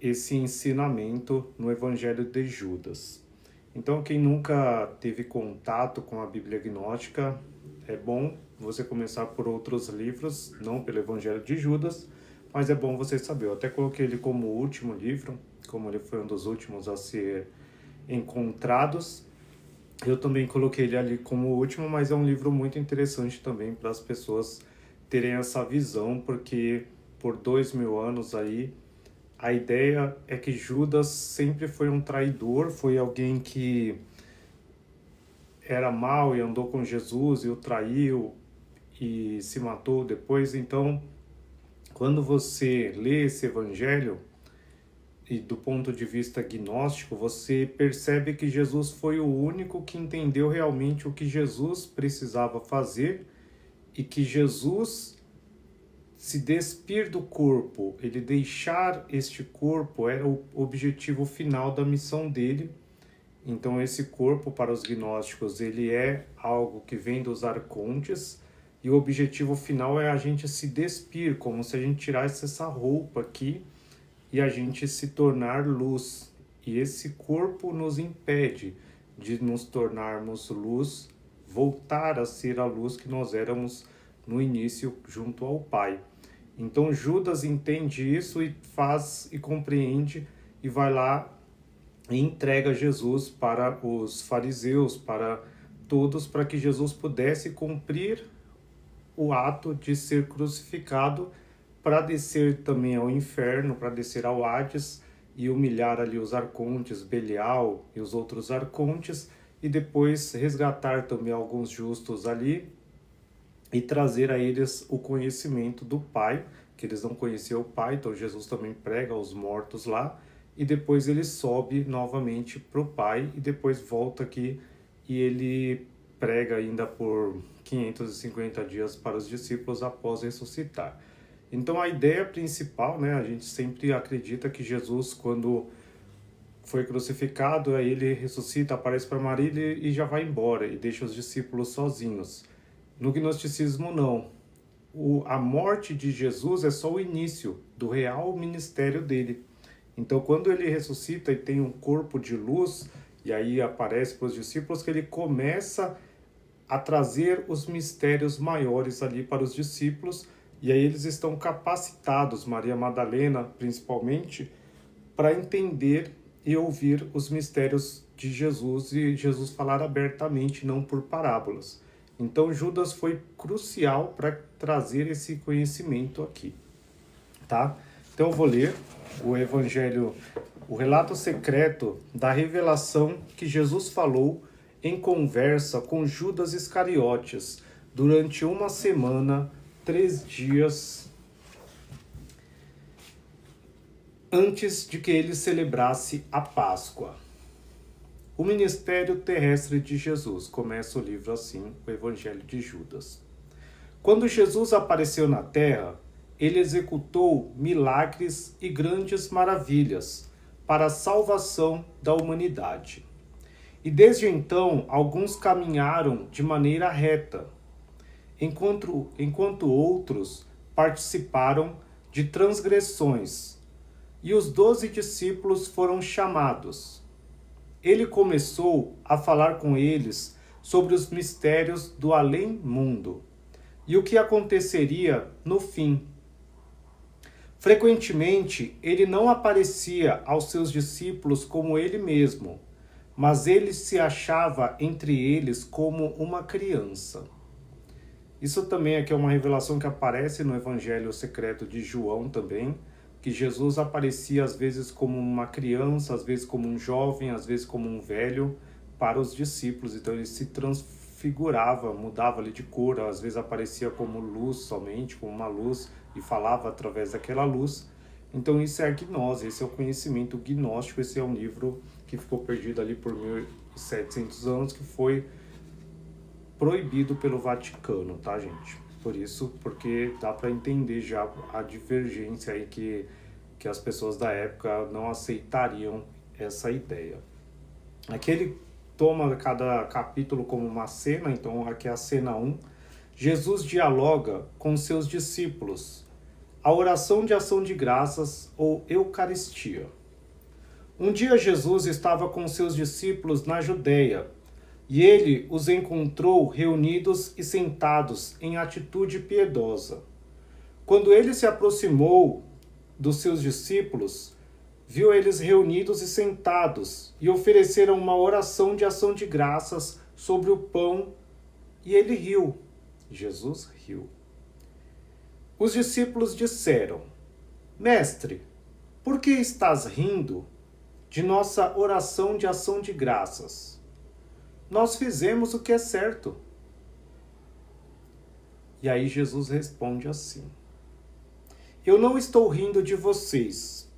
esse ensinamento no Evangelho de Judas. Então, quem nunca teve contato com a Bíblia gnóstica, é bom você começar por outros livros, não pelo Evangelho de Judas, mas é bom você saber. Eu até coloquei ele como último livro, como ele foi um dos últimos a ser encontrados. Eu também coloquei ele ali como último, mas é um livro muito interessante também para as pessoas terem essa visão, porque por 2000 anos aí a ideia é que Judas sempre foi um traidor, foi alguém que era mau e andou com Jesus e o traiu e se matou depois. Então, quando você lê esse evangelho e do ponto de vista gnóstico, você percebe que Jesus foi o único que entendeu realmente o que Jesus precisava fazer e que Jesus se despir do corpo, ele deixar este corpo era o objetivo final da missão dele. Então esse corpo para os gnósticos, ele é algo que vem dos arcontes e o objetivo final é a gente se despir, como se a gente tirasse essa roupa aqui e a gente se tornar luz. E esse corpo nos impede de nos tornarmos luz, voltar a ser a luz que nós éramos no início junto ao Pai. Então Judas entende isso e faz e compreende e vai lá e entrega Jesus para os fariseus, para todos, para que Jesus pudesse cumprir o ato de ser crucificado, para descer também ao inferno, para descer ao Hades e humilhar ali os arcontes, Belial e os outros arcontes, e depois resgatar também alguns justos ali e trazer a eles o conhecimento do Pai, que eles não conheciam o Pai, então Jesus também prega aos mortos lá, e depois ele sobe novamente para o Pai, e depois volta aqui e ele prega ainda por 550 dias para os discípulos após ressuscitar. Então a ideia principal, né, a gente sempre acredita que Jesus, quando foi crucificado, aí ele ressuscita, aparece para Maria e já vai embora, e deixa os discípulos sozinhos. No gnosticismo, não. A morte de Jesus é só o início do real ministério dele. Então, quando ele ressuscita e tem um corpo de luz, e aí aparece para os discípulos que ele começa a trazer os mistérios maiores ali para os discípulos, e aí eles estão capacitados, Maria Madalena principalmente, para entender e ouvir os mistérios de Jesus e Jesus falar abertamente, não por parábolas. Então Judas foi crucial para trazer esse conhecimento aqui, tá? Então eu vou ler o evangelho, o relato secreto da revelação que Jesus falou em conversa com Judas Iscariotes durante uma semana, 3 dias antes de que ele celebrasse a Páscoa. O ministério terrestre de Jesus. Começa o livro assim, o Evangelho de Judas. Quando Jesus apareceu na terra, ele executou milagres e grandes maravilhas para a salvação da humanidade. E desde então, alguns caminharam de maneira reta, enquanto outros participaram de transgressões. E os 12 discípulos foram chamados. Ele começou a falar com eles sobre os mistérios do além-mundo e o que aconteceria no fim. Frequentemente, ele não aparecia aos seus discípulos como ele mesmo, mas ele se achava entre eles como uma criança. Isso também aqui é uma revelação que aparece no Evangelho secreto de João também, que Jesus aparecia às vezes como uma criança, às vezes como um jovem, às vezes como um velho para os discípulos. Então ele se transfigurava, mudava ali de cor, às vezes aparecia como luz somente, como uma luz, e falava através daquela luz. Então isso é a gnose, esse é o conhecimento gnóstico, esse é um livro que ficou perdido ali por 1700 anos, que foi proibido pelo Vaticano, tá, gente? Por isso, porque dá para entender já a divergência aí que as pessoas da época não aceitariam essa ideia. Aqui ele toma cada capítulo como uma cena, então aqui é a cena 1. Jesus dialoga com seus discípulos. a oração de ação de graças ou Eucaristia. Um dia Jesus estava com seus discípulos na Judéia e ele os encontrou reunidos e sentados em atitude piedosa. Quando ele se aproximou dos seus discípulos, viu eles reunidos e sentados e ofereceram uma oração de ação de graças sobre o pão e ele riu. Jesus riu. Os discípulos disseram: Mestre, por que estás rindo de nossa oração de ação de graças? Nós fizemos o que é certo. E aí Jesus responde assim: Eu não estou rindo de vocês.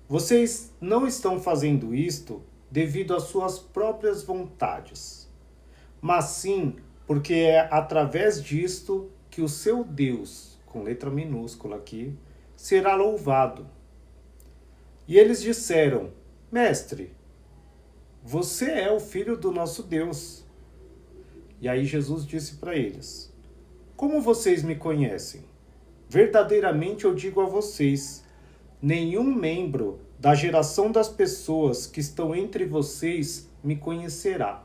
Vocês não estão fazendo isto devido às suas próprias vontades, mas sim porque é através disto que o seu Deus, com letra minúscula aqui, será louvado. E eles disseram: Mestre, você é o Filho do nosso Deus. E aí Jesus disse para eles: Como vocês me conhecem? Verdadeiramente eu digo a vocês, nenhum membro da geração das pessoas que estão entre vocês me conhecerá.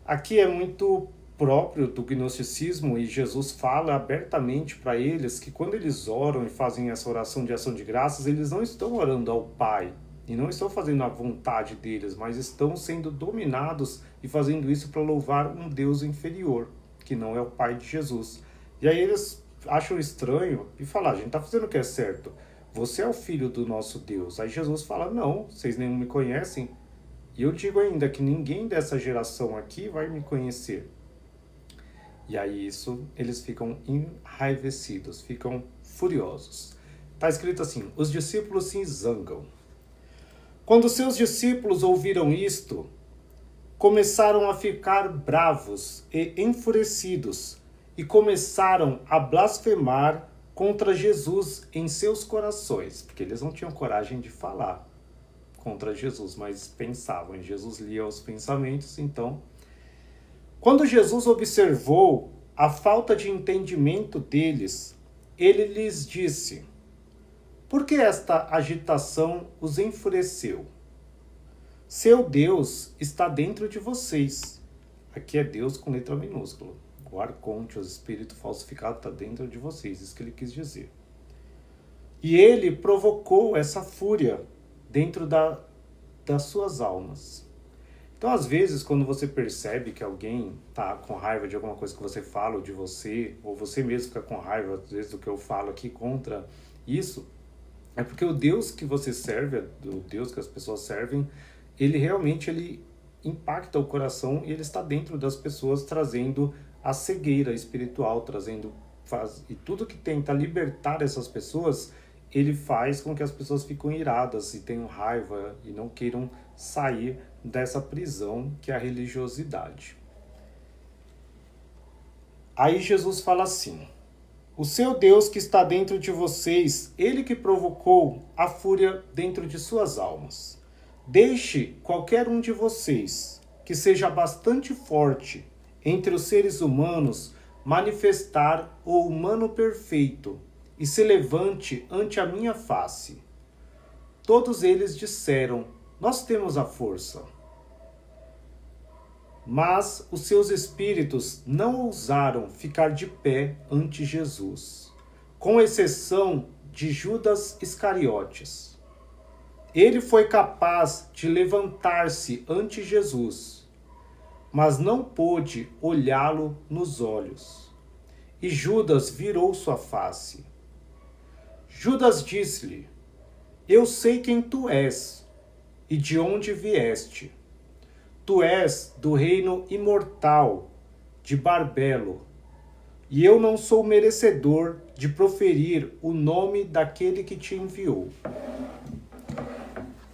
Aqui é muito próprio do gnosticismo e Jesus fala abertamente para eles que quando eles oram e fazem essa oração de ação de graças, eles não estão orando ao Pai e não estão fazendo a vontade deles, mas estão sendo dominados e fazendo isso para louvar um Deus inferior, que não é o Pai de Jesus. E aí eles acham estranho e falam: a gente está fazendo o que é certo, você é o Filho do nosso Deus. Aí Jesus fala: não, vocês nem me conhecem. E eu digo ainda que ninguém dessa geração aqui vai me conhecer. E aí eles ficam enraivecidos, ficam furiosos. Está escrito assim: os discípulos se zangam. Quando seus discípulos ouviram isto, começaram a ficar bravos e enfurecidos e começaram a blasfemar contra Jesus em seus corações, porque eles não tinham coragem de falar contra Jesus, mas pensavam, e Jesus lia os pensamentos. Então, quando Jesus observou a falta de entendimento deles, ele lhes disse: Por que esta agitação os enfureceu? Seu Deus está dentro de vocês. Aqui é Deus com letra minúscula. O arconte, o espírito falsificado está dentro de vocês, isso que ele quis dizer. E ele provocou essa fúria dentro das suas almas. Então, às vezes, quando você percebe que alguém está com raiva de alguma coisa que você fala ou de você, ou você mesmo fica com raiva, às vezes, do que eu falo aqui contra isso, é porque o Deus que você serve, o Deus que as pessoas servem, ele realmente impacta o coração e ele está dentro das pessoas, trazendo a cegueira espiritual, e tudo que tenta libertar essas pessoas, ele faz com que as pessoas fiquem iradas e tenham raiva e não queiram sair dessa prisão que é a religiosidade. Aí Jesus fala assim: o seu Deus que está dentro de vocês, ele que provocou a fúria dentro de suas almas. Deixe qualquer um de vocês que seja bastante forte entre os seres humanos manifestar o humano perfeito e se levante ante a minha face. Todos eles disseram: nós temos a força. Mas os seus espíritos não ousaram ficar de pé ante Jesus, com exceção de Judas Iscariotes. Ele foi capaz de levantar-se ante Jesus, mas não pôde olhá-lo nos olhos. E Judas virou sua face. Judas disse-lhe: eu sei quem tu és e de onde vieste. Tu és do reino imortal de Barbelo, e eu não sou merecedor de proferir o nome daquele que te enviou.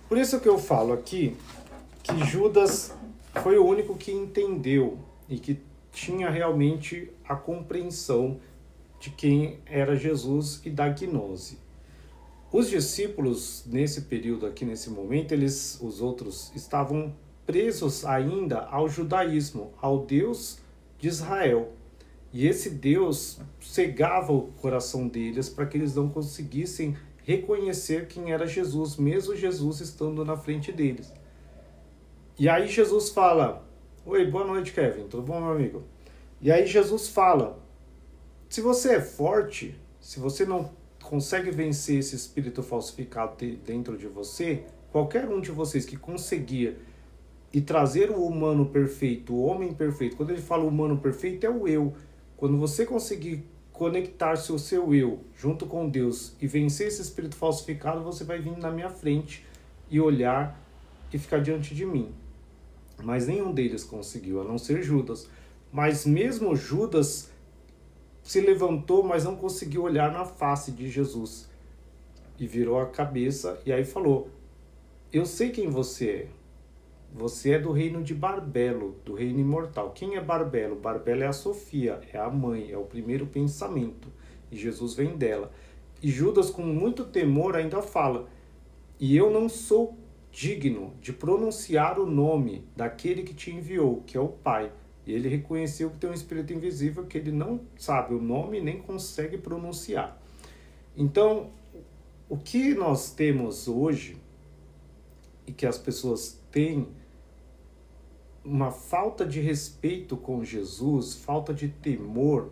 Por isso que eu falo aqui que Judas foi o único que entendeu e que tinha realmente a compreensão de quem era Jesus e da gnose. Os discípulos, nesse período aqui, nesse momento, os outros, estavam presos ainda ao judaísmo, ao Deus de Israel. E esse Deus cegava o coração deles para que eles não conseguissem reconhecer quem era Jesus, mesmo Jesus estando na frente deles. E aí Jesus fala: oi, boa noite, Kevin, tudo bom, meu amigo? E aí Jesus fala: se você é forte, se você não consegue vencer esse espírito falsificado dentro de você, qualquer um de vocês que conseguir e trazer o humano perfeito, o homem perfeito, quando ele fala humano perfeito, é o eu. Quando você conseguir conectar-se o seu eu junto com Deus e vencer esse espírito falsificado, você vai vir na minha frente e olhar e ficar diante de mim. Mas nenhum deles conseguiu, a não ser Judas. Mas mesmo Judas se levantou, mas não conseguiu olhar na face de Jesus. E virou a cabeça e aí falou: eu sei quem você é. Você é do reino de Barbelo, do reino imortal. Quem é Barbelo? Barbelo é a Sofia, é a mãe, é o primeiro pensamento. E Jesus vem dela. E Judas, com muito temor, ainda fala: e eu não sou digno de pronunciar o nome daquele que te enviou, que é o Pai. E ele reconheceu que tem um espírito invisível que ele não sabe o nome e nem consegue pronunciar. Então, o que nós temos hoje e que as pessoas têm uma falta de respeito com Jesus, falta de temor,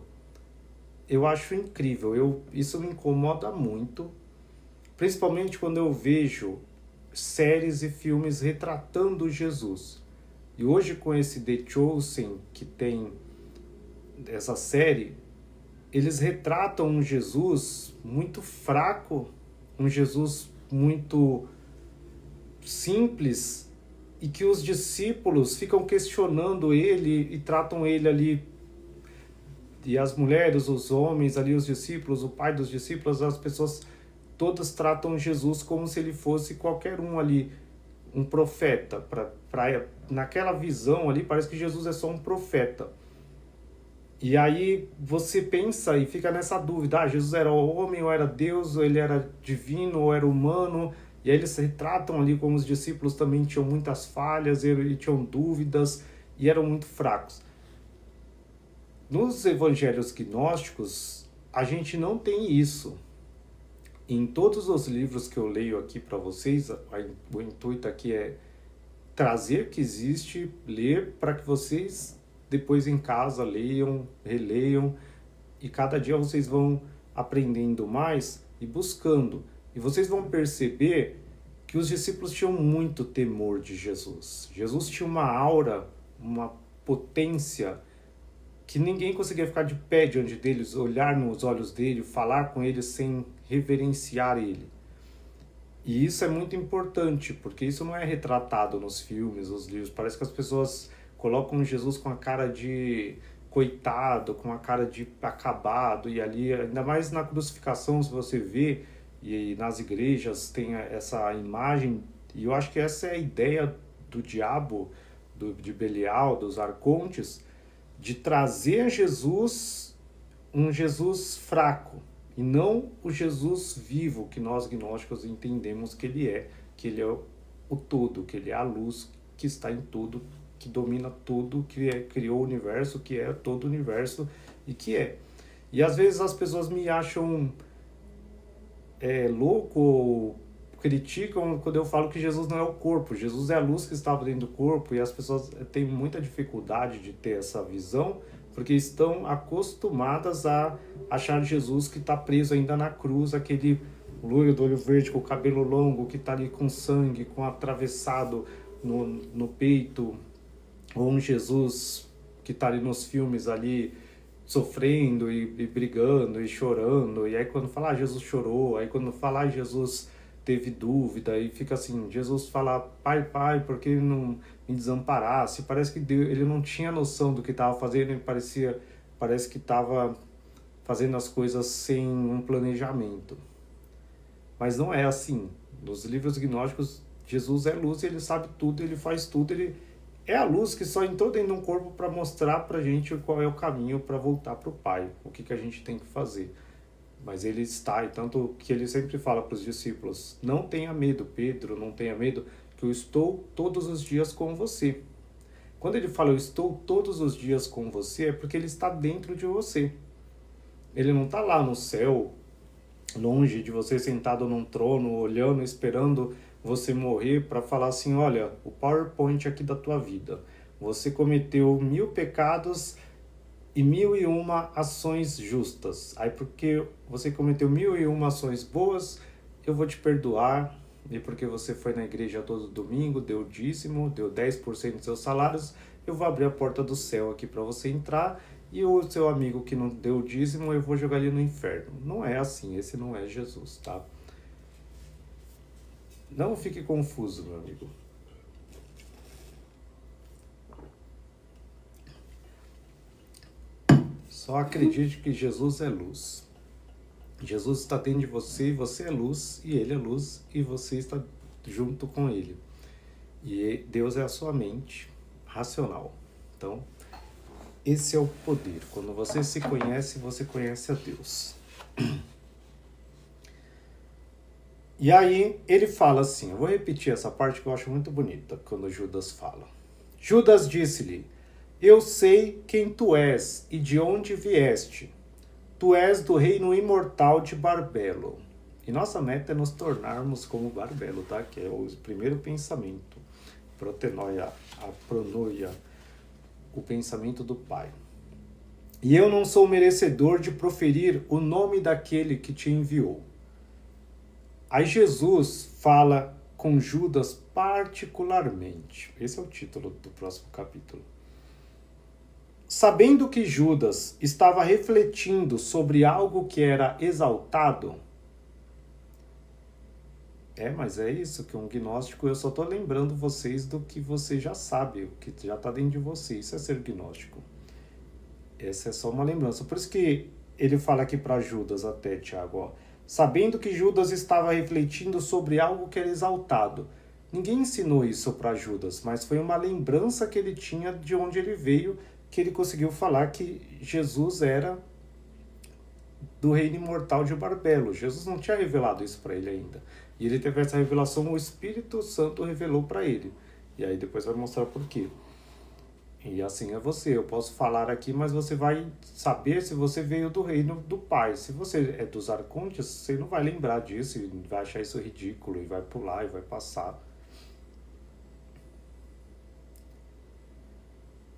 eu acho incrível. Isso me incomoda muito, principalmente quando eu vejo séries e filmes retratando Jesus. E hoje com esse The Chosen, que tem essa série, eles retratam um Jesus muito fraco, um Jesus muito simples, e que os discípulos ficam questionando ele e tratam ele ali, e as mulheres, os homens ali, os discípulos, o pai dos discípulos, as pessoas todas tratam Jesus como se ele fosse qualquer um ali, um profeta. Naquela visão ali, parece que Jesus é só um profeta. E aí você pensa e fica nessa dúvida: Jesus era homem ou era Deus, ou ele era divino ou era humano? E aí eles se retratam ali como os discípulos também tinham muitas falhas e tinham dúvidas e eram muito fracos. Nos evangelhos gnósticos, a gente não tem isso. Em todos os livros que eu leio aqui para vocês, o intuito aqui é trazer que existe, ler para que vocês depois em casa leiam, releiam, e cada dia vocês vão aprendendo mais e buscando. E vocês vão perceber que os discípulos tinham muito temor de Jesus. Jesus tinha uma aura, uma potência, que ninguém conseguia ficar de pé diante deles, olhar nos olhos dele, falar com ele sem reverenciar ele. E isso é muito importante, porque isso não é retratado nos filmes, nos livros. Parece que as pessoas colocam Jesus com a cara de coitado, com a cara de acabado, e ali, ainda mais na crucificação, se você vê, e nas igrejas tem essa imagem, e eu acho que essa é a ideia do diabo, de Belial, dos arcontes, de trazer Jesus, um Jesus fraco, e não o Jesus vivo que nós gnósticos entendemos que ele é o todo, que ele é a luz que está em tudo, que domina tudo, criou o universo, que é todo o universo e que é. E às vezes as pessoas me acham louco ou criticam quando eu falo que Jesus não é o corpo. Jesus é a luz que estava dentro do corpo, e as pessoas têm muita dificuldade de ter essa visão porque estão acostumadas a achar Jesus que está preso ainda na cruz, aquele loiro do olho verde com o cabelo longo que está ali com sangue, com atravessado no peito, ou um Jesus que está ali nos filmes ali sofrendo e brigando e chorando, e aí quando fala Jesus chorou, aí quando fala Jesus teve dúvida, e fica assim, Jesus fala pai, por que não me desamparasse? Parece que Deus, ele não tinha noção do que estava fazendo, ele parece que estava fazendo as coisas sem um planejamento. Mas não é assim. Nos livros gnósticos, Jesus é luz, ele sabe tudo, ele faz tudo, ele é a luz que só entrou dentro de um corpo para mostrar para a gente qual é o caminho para voltar para o Pai, o que a gente tem que fazer. Mas ele está, e tanto que ele sempre fala para os discípulos: não tenha medo, Pedro, não tenha medo, que eu estou todos os dias com você. Quando ele fala, eu estou todos os dias com você, é porque ele está dentro de você. Ele não está lá no céu, longe de você, sentado num trono, olhando, esperando você morrer para falar assim, olha, o PowerPoint aqui da tua vida. Você cometeu 1000 pecados e 1001 ações justas. Aí porque você cometeu 1001 ações boas, eu vou te perdoar. E porque você foi na igreja todo domingo, deu dízimo, deu 10% dos seus salários, eu vou abrir a porta do céu aqui para você entrar, e o seu amigo que não deu dízimo, eu vou jogar ele no inferno. Não é assim, esse não é Jesus, tá? Não fique confuso, meu amigo. Só acredite que Jesus é luz. Jesus está dentro de você, e você é luz, e ele é luz, e você está junto com ele. E Deus é a sua mente racional. Então, esse é o poder. Quando você se conhece, você conhece a Deus. E aí ele fala assim, eu vou repetir essa parte que eu acho muito bonita, quando Judas fala. Judas disse-lhe, eu sei quem tu és e de onde vieste. Tu és do reino imortal de Barbelo. E nossa meta é nos tornarmos como Barbelo, tá? Que é o primeiro pensamento. Protenoia, a pronoia, o pensamento do Pai. E eu não sou merecedor de proferir o nome daquele que te enviou. Aí Jesus fala com Judas particularmente. Esse é o título do próximo capítulo. Sabendo que Judas estava refletindo sobre algo que era exaltado. Mas é isso, que um gnóstico, eu só estou lembrando vocês do que você já sabe, o que já está dentro de você. Isso é ser gnóstico. Essa é só uma lembrança. Por isso que ele fala aqui para Judas até, Tiago, ó. Sabendo que Judas estava refletindo sobre algo que era exaltado. Ninguém ensinou isso para Judas, mas foi uma lembrança que ele tinha de onde ele veio, que ele conseguiu falar que Jesus era do reino imortal de Barbelo. Jesus não tinha revelado isso para ele ainda. E ele teve essa revelação, o Espírito Santo revelou para ele. E aí depois vai mostrar por quê. E assim é você, eu posso falar aqui, mas você vai saber se você veio do reino do Pai. Se você é dos arcontes, você não vai lembrar disso e vai achar isso ridículo e vai pular e vai passar.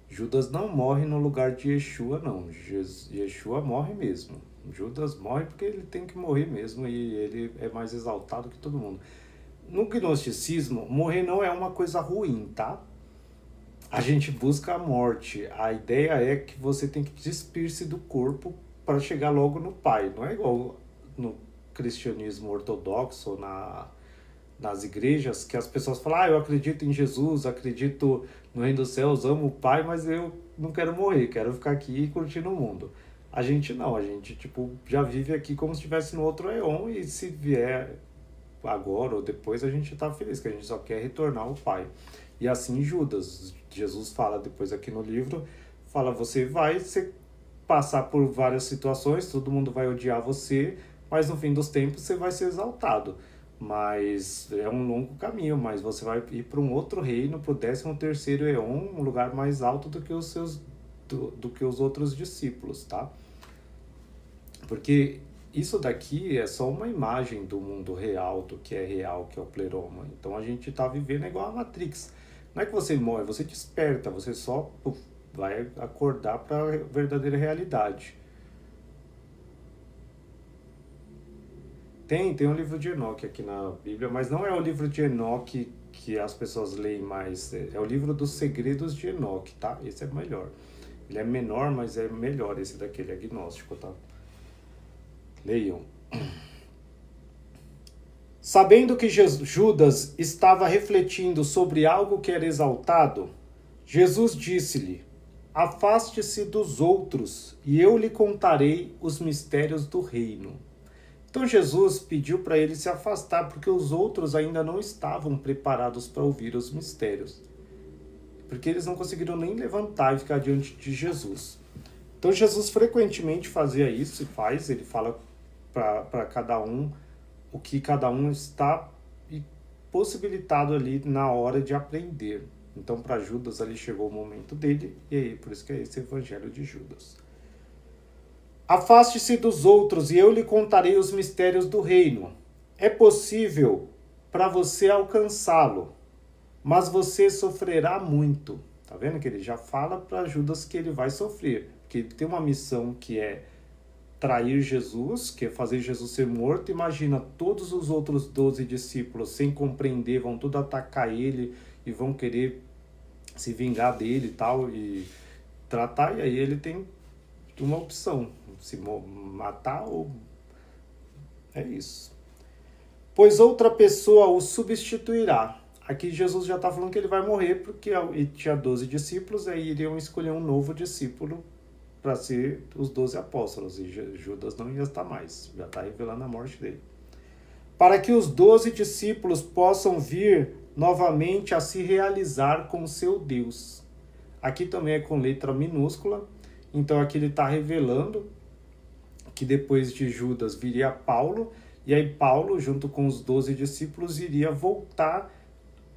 Judas não morre no lugar de Yeshua, não. Yeshua morre mesmo. Judas morre porque ele tem que morrer mesmo e ele é mais exaltado que todo mundo. No gnosticismo, morrer não é uma coisa ruim, tá? A gente busca a morte. A ideia é que você tem que despir-se do corpo para chegar logo no Pai. Não é igual no cristianismo ortodoxo, nas igrejas, que as pessoas falam, eu acredito em Jesus, acredito no reino dos céus, amo o Pai, mas eu não quero morrer, quero ficar aqui e curtir o mundo. A gente não, a gente já vive aqui como se estivesse no outro éon, e se vier agora ou depois a gente está feliz, que a gente só quer retornar ao Pai. E assim Judas, Jesus fala depois aqui no livro, fala, você vai passar por várias situações, todo mundo vai odiar você, mas no fim dos tempos você vai ser exaltado. Mas é um longo caminho, mas você vai ir para um outro reino, para o 13º Eon, um lugar mais alto do que do que os outros discípulos, tá? Porque isso daqui é só uma imagem do mundo real, do que é o pleroma. Então a gente está vivendo igual a Matrix. Não é que você morre, você desperta, você só vai acordar para a verdadeira realidade. Tem um livro de Enoque aqui na Bíblia, mas não é o livro de Enoque que as pessoas leem mais. É o livro dos segredos de Enoque, tá? Esse é melhor. Ele é menor, mas é melhor. Esse daqui, ele é agnóstico, tá? Leiam. Sabendo que Judas estava refletindo sobre algo que era exaltado, Jesus disse-lhe, afaste-se dos outros, e eu lhe contarei os mistérios do reino. Então Jesus pediu para ele se afastar, porque os outros ainda não estavam preparados para ouvir os mistérios. Porque eles não conseguiram nem levantar e ficar diante de Jesus. Então Jesus frequentemente fazia isso, ele fala para cada um o que cada um está possibilitado ali na hora de aprender. Então, para Judas ali chegou o momento dele, e aí por isso que é esse evangelho de Judas. Afaste-se dos outros e eu lhe contarei os mistérios do reino. É possível para você alcançá-lo, mas você sofrerá muito. Tá vendo que ele já fala para Judas que ele vai sofrer, porque ele tem uma missão que é trair Jesus, que é fazer Jesus ser morto. Imagina, todos os outros 12 discípulos, sem compreender, vão tudo atacar ele e vão querer se vingar dele e tal, e tratar, e aí ele tem uma opção, se matar ou... é isso. Pois outra pessoa o substituirá. Aqui Jesus já está falando que ele vai morrer, porque ele tinha 12 discípulos, aí iriam escolher um novo discípulo para ser os 12 apóstolos, e Judas não ia estar mais, já está revelando a morte dele. Para que os 12 discípulos possam vir novamente a se realizar com seu Deus. Aqui também é com letra minúscula, então aqui ele está revelando que depois de Judas viria Paulo, e aí Paulo, junto com os 12 discípulos, iria voltar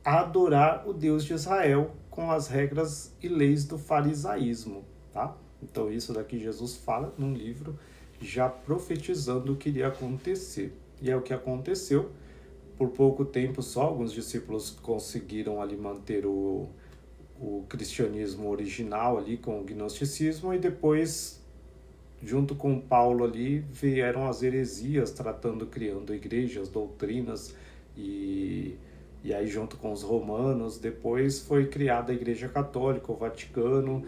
a adorar o Deus de Israel com as regras e leis do farisaísmo, tá? Então isso daqui Jesus fala num livro já profetizando o que iria acontecer. E é o que aconteceu. Por pouco tempo só, alguns discípulos conseguiram ali manter o cristianismo original ali com o gnosticismo, e depois, junto com Paulo ali, vieram as heresias, criando igrejas, doutrinas, e aí junto com os romanos, depois foi criada a Igreja Católica, o Vaticano,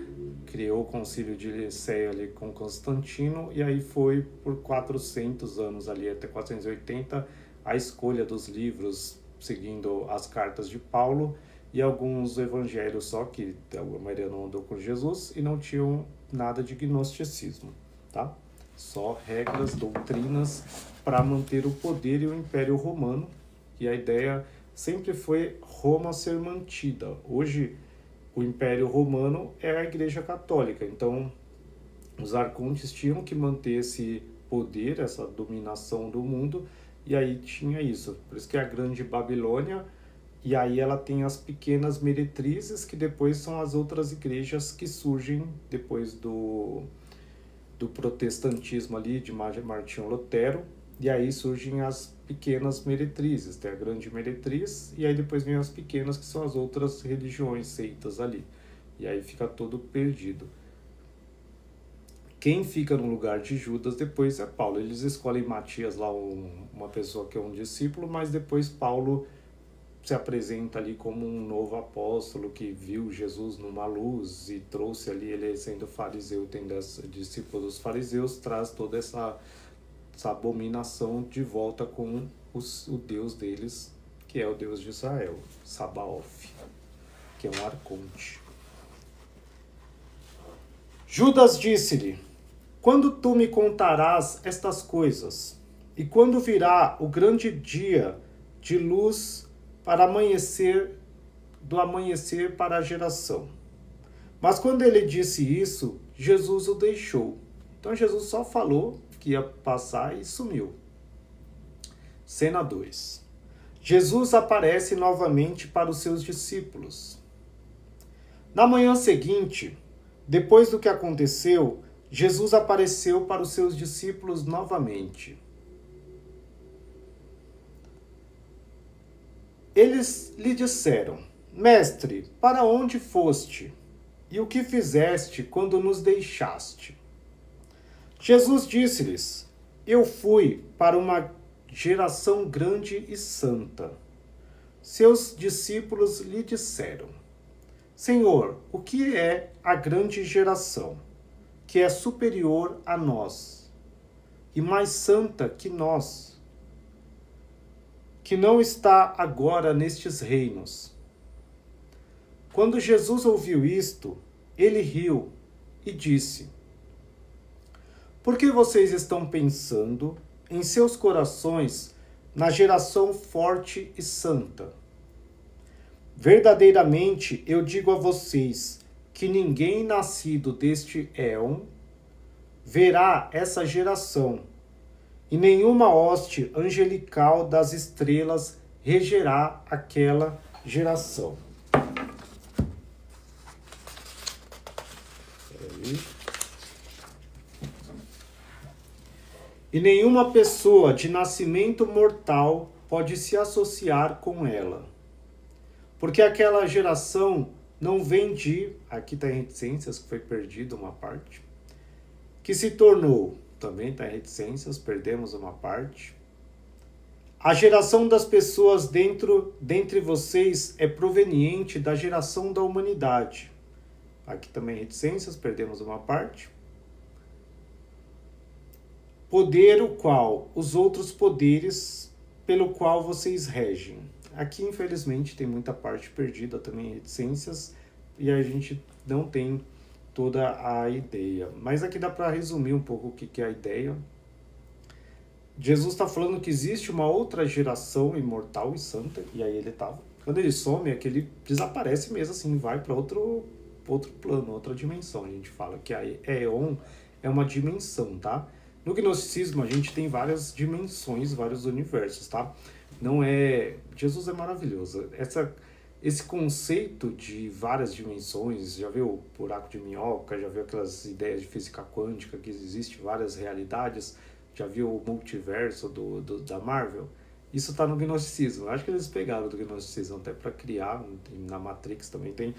criou o Concílio de Nicéia ali com Constantino, e aí foi por 400 anos ali, até 480, a escolha dos livros, seguindo as cartas de Paulo, e alguns evangelhos só, que a maioria não andou com Jesus, e não tinham nada de gnosticismo, tá? Só regras, doutrinas, para manter o poder e o Império Romano, e a ideia sempre foi Roma ser mantida. Hoje, o Império Romano é a Igreja Católica, então os arcontes tinham que manter esse poder, essa dominação do mundo, e aí tinha isso. Por isso que é a Grande Babilônia, e aí ela tem as pequenas meretrizes, que depois são as outras igrejas que surgem depois do protestantismo ali, de Martinho Lutero, e aí surgem as pequenas meretrizes. Tem a grande meretriz, e aí depois vem as pequenas, que são as outras religiões, seitas ali. E aí fica todo perdido. Quem fica no lugar de Judas depois é Paulo. Eles escolhem Matias lá, uma pessoa que é um discípulo, mas depois Paulo se apresenta ali como um novo apóstolo que viu Jesus numa luz e trouxe ali, ele sendo fariseu, tendo discípulo dos fariseus, traz toda essa abominação de volta com o Deus deles, que é o Deus de Israel, Sabaoth, que é um arconte. Judas disse-lhe: quando tu me contarás estas coisas, e quando virá o grande dia de luz para do amanhecer para a geração? Mas quando ele disse isso, Jesus o deixou. Então Jesus só falou que ia passar e sumiu. Cena 2. Jesus aparece novamente para os seus discípulos. Na manhã seguinte, depois do que aconteceu, Jesus apareceu para os seus discípulos novamente. Eles lhe disseram: Mestre, para onde foste? E o que fizeste quando nos deixaste? Jesus disse-lhes: Eu fui para uma geração grande e santa. Seus discípulos lhe disseram: Senhor, o que é a grande geração, que é superior a nós, e mais santa que nós, que não está agora nestes reinos? Quando Jesus ouviu isto, ele riu e disse: Por que vocês estão pensando em seus corações na geração forte e santa? Verdadeiramente eu digo a vocês que ninguém nascido deste éon verá essa geração, e nenhuma hoste angelical das estrelas regerá aquela geração. E nenhuma pessoa de nascimento mortal pode se associar com ela. Porque aquela geração não vem de, aqui está em reticências, que foi perdido uma parte, que se tornou, também está em reticências, perdemos uma parte. A geração das pessoas dentre vocês é proveniente da geração da humanidade. Aqui também reticências, perdemos uma parte. Poder o qual, os outros poderes pelo qual vocês regem. Aqui, infelizmente, tem muita parte perdida também em reticências e a gente não tem toda a ideia. Mas aqui dá para resumir um pouco o que é a ideia. Jesus está falando que existe uma outra geração imortal e santa, e aí ele tá. Quando ele some, é que ele desaparece mesmo, assim, vai para outro plano, outra dimensão. A gente fala que a Éon é uma dimensão, tá? No gnosticismo, a gente tem várias dimensões, vários universos, tá? Não é. Jesus é maravilhoso. Esse conceito de várias dimensões, já viu o buraco de minhoca, já viu aquelas ideias de física quântica, que existe várias realidades. Já viu o multiverso da Marvel? Isso está no gnosticismo. Eu acho que eles pegaram do gnosticismo até para criar, na Matrix também tem.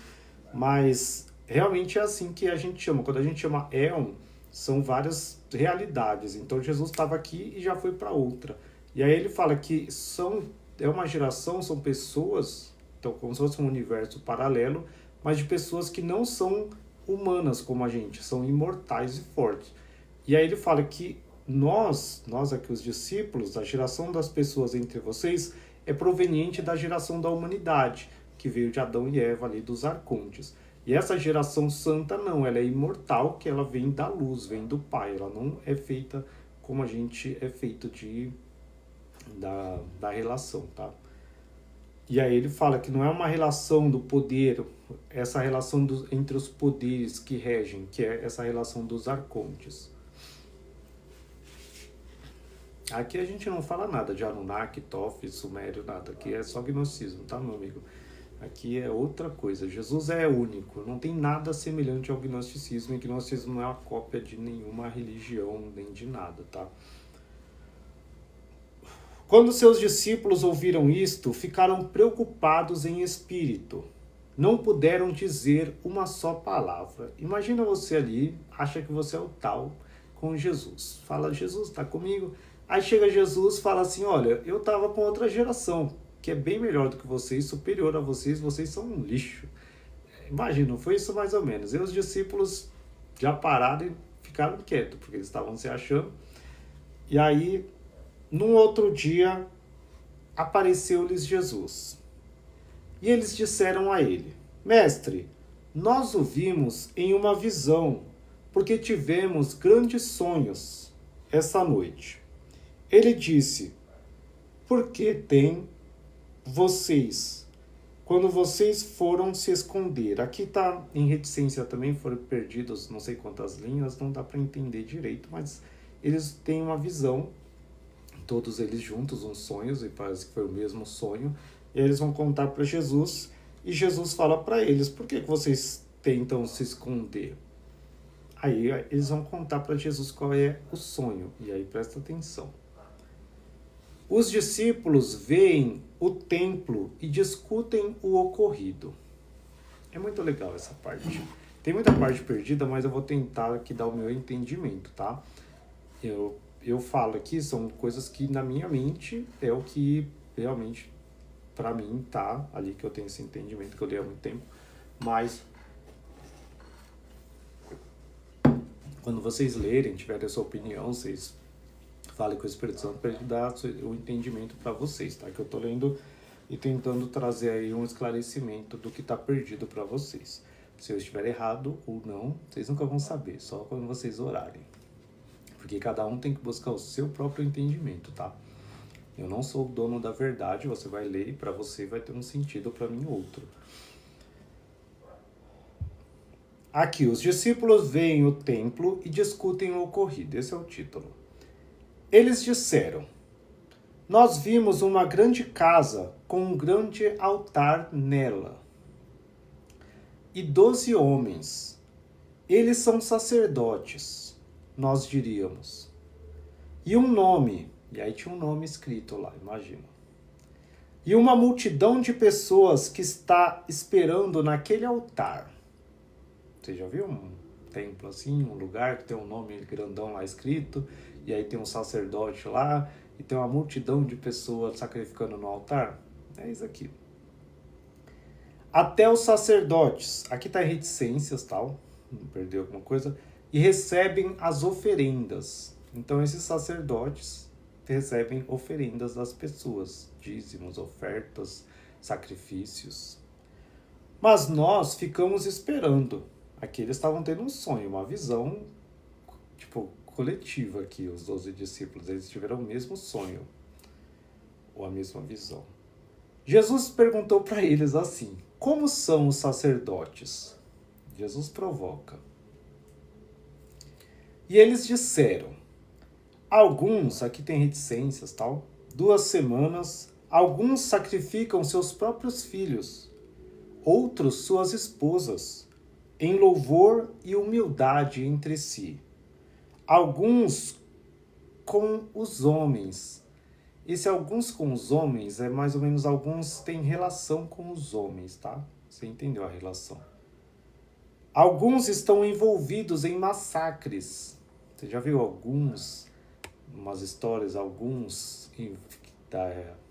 Mas realmente é assim que a gente chama. Quando a gente chama Éon, são várias realidades. Então Jesus estava aqui e já foi para outra. E aí ele fala que é uma geração, são pessoas, então como se fosse um universo paralelo, mas de pessoas que não são humanas como a gente, são imortais e fortes. E aí ele fala que nós aqui os discípulos, a geração das pessoas entre vocês é proveniente da geração da humanidade, que veio de Adão e Eva ali, dos arcontes. E essa geração santa não, ela é imortal, que ela vem da luz, vem do Pai, ela não é feita como a gente é feito da relação, tá? E aí ele fala que não é uma relação do poder, essa relação entre os poderes que regem, que é essa relação dos arcontes. Aqui a gente não fala nada de Anunnaki, Thoth, Sumério, nada. Aqui é só gnosticismo, tá, meu amigo? Aqui é outra coisa. Jesus é único, não tem nada semelhante ao gnosticismo, e gnosticismo não é uma cópia de nenhuma religião, nem de nada, tá? Quando seus discípulos ouviram isto, ficaram preocupados em espírito. Não puderam dizer uma só palavra. Imagina você ali, acha que você é o tal com Jesus. Fala, Jesus, tá comigo? Aí chega Jesus, fala assim, olha, eu tava com outra geração, que é bem melhor do que vocês, superior a vocês são um lixo. Imagina, foi isso mais ou menos. E os discípulos já pararam e ficaram quietos, porque eles estavam se achando. E aí, num outro dia, apareceu-lhes Jesus. E eles disseram a ele, Mestre, nós o vimos em uma visão, porque tivemos grandes sonhos essa noite. Ele disse, por que tem vocês, quando vocês foram se esconder? Aqui está em reticência também, foram perdidos não sei quantas linhas, não dá para entender direito, mas eles têm uma visão, todos eles juntos, uns sonhos, e parece que foi o mesmo sonho, e eles vão contar para Jesus, e Jesus fala para eles, por que vocês tentam se esconder? Aí eles vão contar para Jesus qual é o sonho, e aí presta atenção. Os discípulos veem o templo e discutem o ocorrido. É muito legal essa parte. Tem muita parte perdida, mas eu vou tentar aqui dar o meu entendimento, tá? Eu falo aqui, são coisas que na minha mente é o que realmente, para mim, tá ali, que eu tenho esse entendimento, que eu dei há muito tempo. Mas, quando vocês lerem, tiverem a sua opinião, vocês falem com o Espírito Santo para ele dar o entendimento para vocês, tá? Que eu tô lendo e tentando trazer aí um esclarecimento do que está perdido para vocês. Se eu estiver errado ou não, vocês nunca vão saber, só quando vocês orarem. Porque cada um tem que buscar o seu próprio entendimento, tá? Eu não sou o dono da verdade, você vai ler e para você vai ter um sentido, para mim outro. Aqui, os discípulos veem o templo e discutem o ocorrido. Esse é o título. Eles disseram, nós vimos uma grande casa com um grande altar nela e 12 homens. Eles são sacerdotes, nós diríamos. e um nome. E aí tinha um nome escrito lá, imagina. E uma multidão de pessoas que está esperando naquele altar. Você já viu um templo assim, um lugar que tem um nome grandão lá escrito, e aí tem um sacerdote lá, e tem uma multidão de pessoas sacrificando no altar? É isso aqui. Até os sacerdotes, aqui está reticências, tal, não perdeu alguma coisa, e recebem as oferendas. Então esses sacerdotes recebem oferendas das pessoas, dízimos, ofertas, sacrifícios. Mas nós ficamos esperando. Aqui eles estavam tendo um sonho, uma visão, tipo, coletiva aqui, os 12 discípulos. Eles tiveram o mesmo sonho, ou a mesma visão. Jesus perguntou para eles assim: como são os sacerdotes? Jesus provoca. E eles disseram: alguns, aqui tem reticências, tal, 2 semanas, alguns sacrificam seus próprios filhos, outros suas esposas, em louvor e humildade entre si. Alguns com os homens. Esse alguns com os homens é mais ou menos alguns têm relação com os homens, tá? Você entendeu a relação. Alguns estão envolvidos em massacres. Você já viu umas histórias,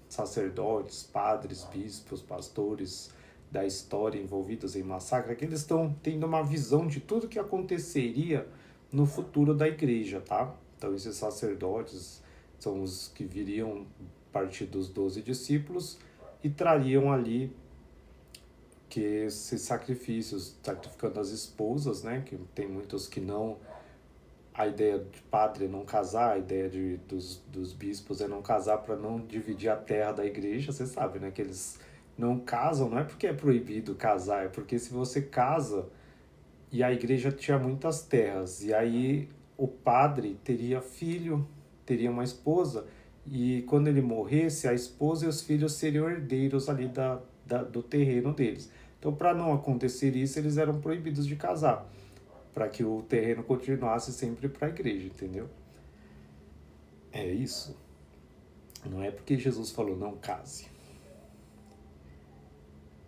sacerdotes, padres, bispos, pastores da história envolvidos em massacre? Aqui eles estão tendo uma visão de tudo que aconteceria no futuro da igreja, tá? Então esses sacerdotes são os que viriam partir dos 12 discípulos e trariam ali que esses sacrifícios, sacrificando as esposas, né? Que tem muitos que não... A ideia de padre é não casar, a ideia dos bispos é não casar para não dividir a terra da igreja. Você sabe, né? Que eles não casam, não é porque é proibido casar, é porque se você casa e a igreja tinha muitas terras, e aí o padre teria filho, teria uma esposa, e quando ele morresse, a esposa e os filhos seriam herdeiros ali do terreno deles. Então, para não acontecer isso, eles eram proibidos de casar, para que o terreno continuasse sempre para a igreja, entendeu? É isso. Não é porque Jesus falou não case.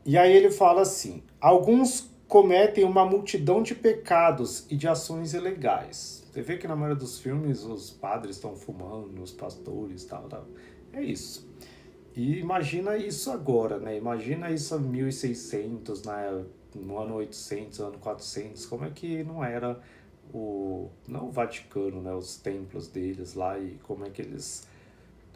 E aí ele fala assim: alguns cometem uma multidão de pecados e de ações ilegais. Você vê que na maioria dos filmes os padres estão fumando, os pastores, tal. É isso. E imagina isso agora, né? Imagina isso em 1600, no ano 800, ano 400, como é que não era não o Vaticano, né? Os templos deles lá, e como é que eles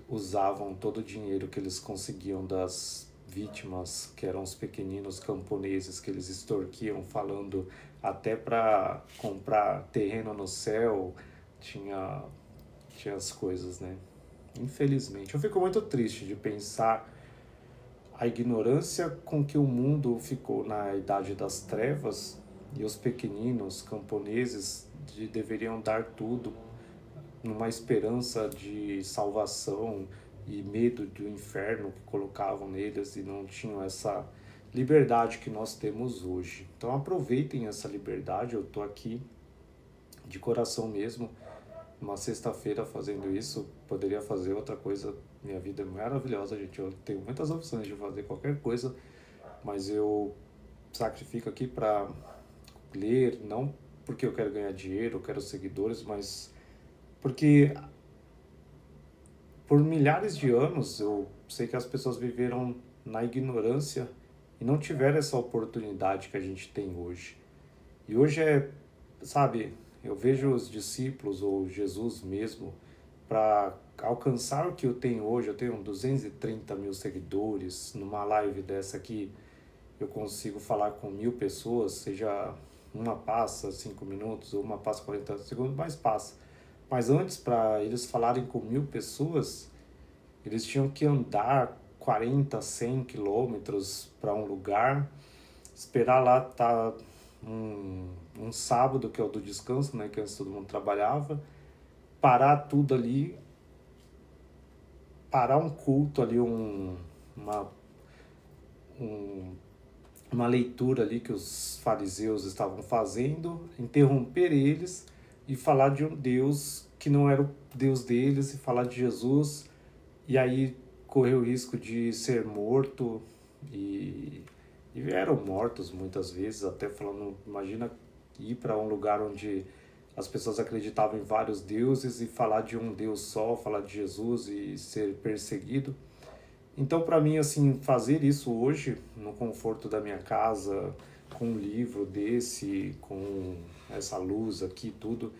usavam todo o dinheiro que eles conseguiam das vítimas, que eram os pequeninos camponeses que eles extorquiam, falando até para comprar terreno no céu, tinha as coisas, né? Infelizmente. Eu fico muito triste de pensar a ignorância com que o mundo ficou na Idade das Trevas, e os pequeninos camponeses deveriam dar tudo numa esperança de salvação e medo do inferno que colocavam neles, e não tinham essa liberdade que nós temos hoje. Então aproveitem essa liberdade. Eu estou aqui de coração mesmo, uma sexta-feira fazendo isso. Poderia fazer outra coisa. Minha vida é maravilhosa, gente. Eu tenho muitas opções de fazer qualquer coisa, mas eu sacrifico aqui para ler, não porque eu quero ganhar dinheiro, eu quero seguidores, mas porque por milhares de anos eu sei que as pessoas viveram na ignorância e não tiveram essa oportunidade que a gente tem hoje. E hoje sabe, eu vejo os discípulos ou Jesus mesmo, para alcançar o que eu tenho hoje. Eu tenho 230 mil seguidores. Numa live dessa aqui eu consigo falar com 1000 pessoas, seja uma passa 5 minutos ou uma passa 40 segundos, mas passa. Mas antes, para eles falarem com 1000 pessoas, eles tinham que andar 40, 100 quilômetros para um lugar, esperar lá tá um sábado, que é o do descanso, né, que antes todo mundo trabalhava, parar tudo ali, parar um culto ali, uma leitura ali que os fariseus estavam fazendo, interromper eles e falar de um Deus que não era o Deus deles e falar de Jesus, e aí correr o risco de ser morto, e eram mortos muitas vezes, até falando, imagina ir para um lugar onde as pessoas acreditavam em vários deuses e falar de um Deus só, falar de Jesus e ser perseguido. Então, para mim, assim, fazer isso hoje, no conforto da minha casa, com um livro desse, com essa luz aqui, tudo,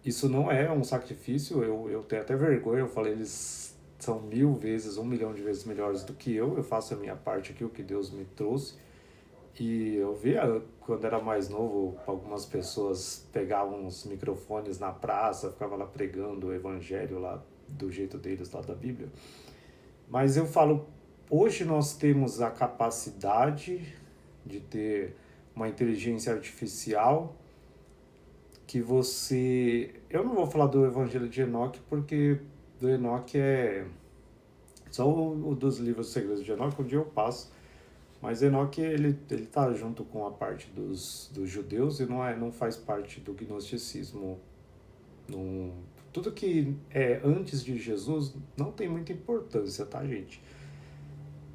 isso não é um sacrifício. Eu tenho até vergonha, eu falei, eles são 1000 vezes, 1 milhão de vezes melhores do que eu faço a minha parte aqui, o que Deus me trouxe. E eu via, quando era mais novo, algumas pessoas pegavam os microfones na praça, ficavam lá pregando o evangelho lá, do jeito deles, lá da Bíblia. Mas eu falo, hoje nós temos a capacidade de ter uma inteligência artificial que você... Eu não vou falar do Evangelho de Enoque, porque do Enoque é só o dos livros Segredos de Enoque, onde eu passo. Mas Enoque, ele tá junto com a parte dos judeus e não faz parte do gnosticismo. Tudo que é antes de Jesus não tem muita importância, tá, gente?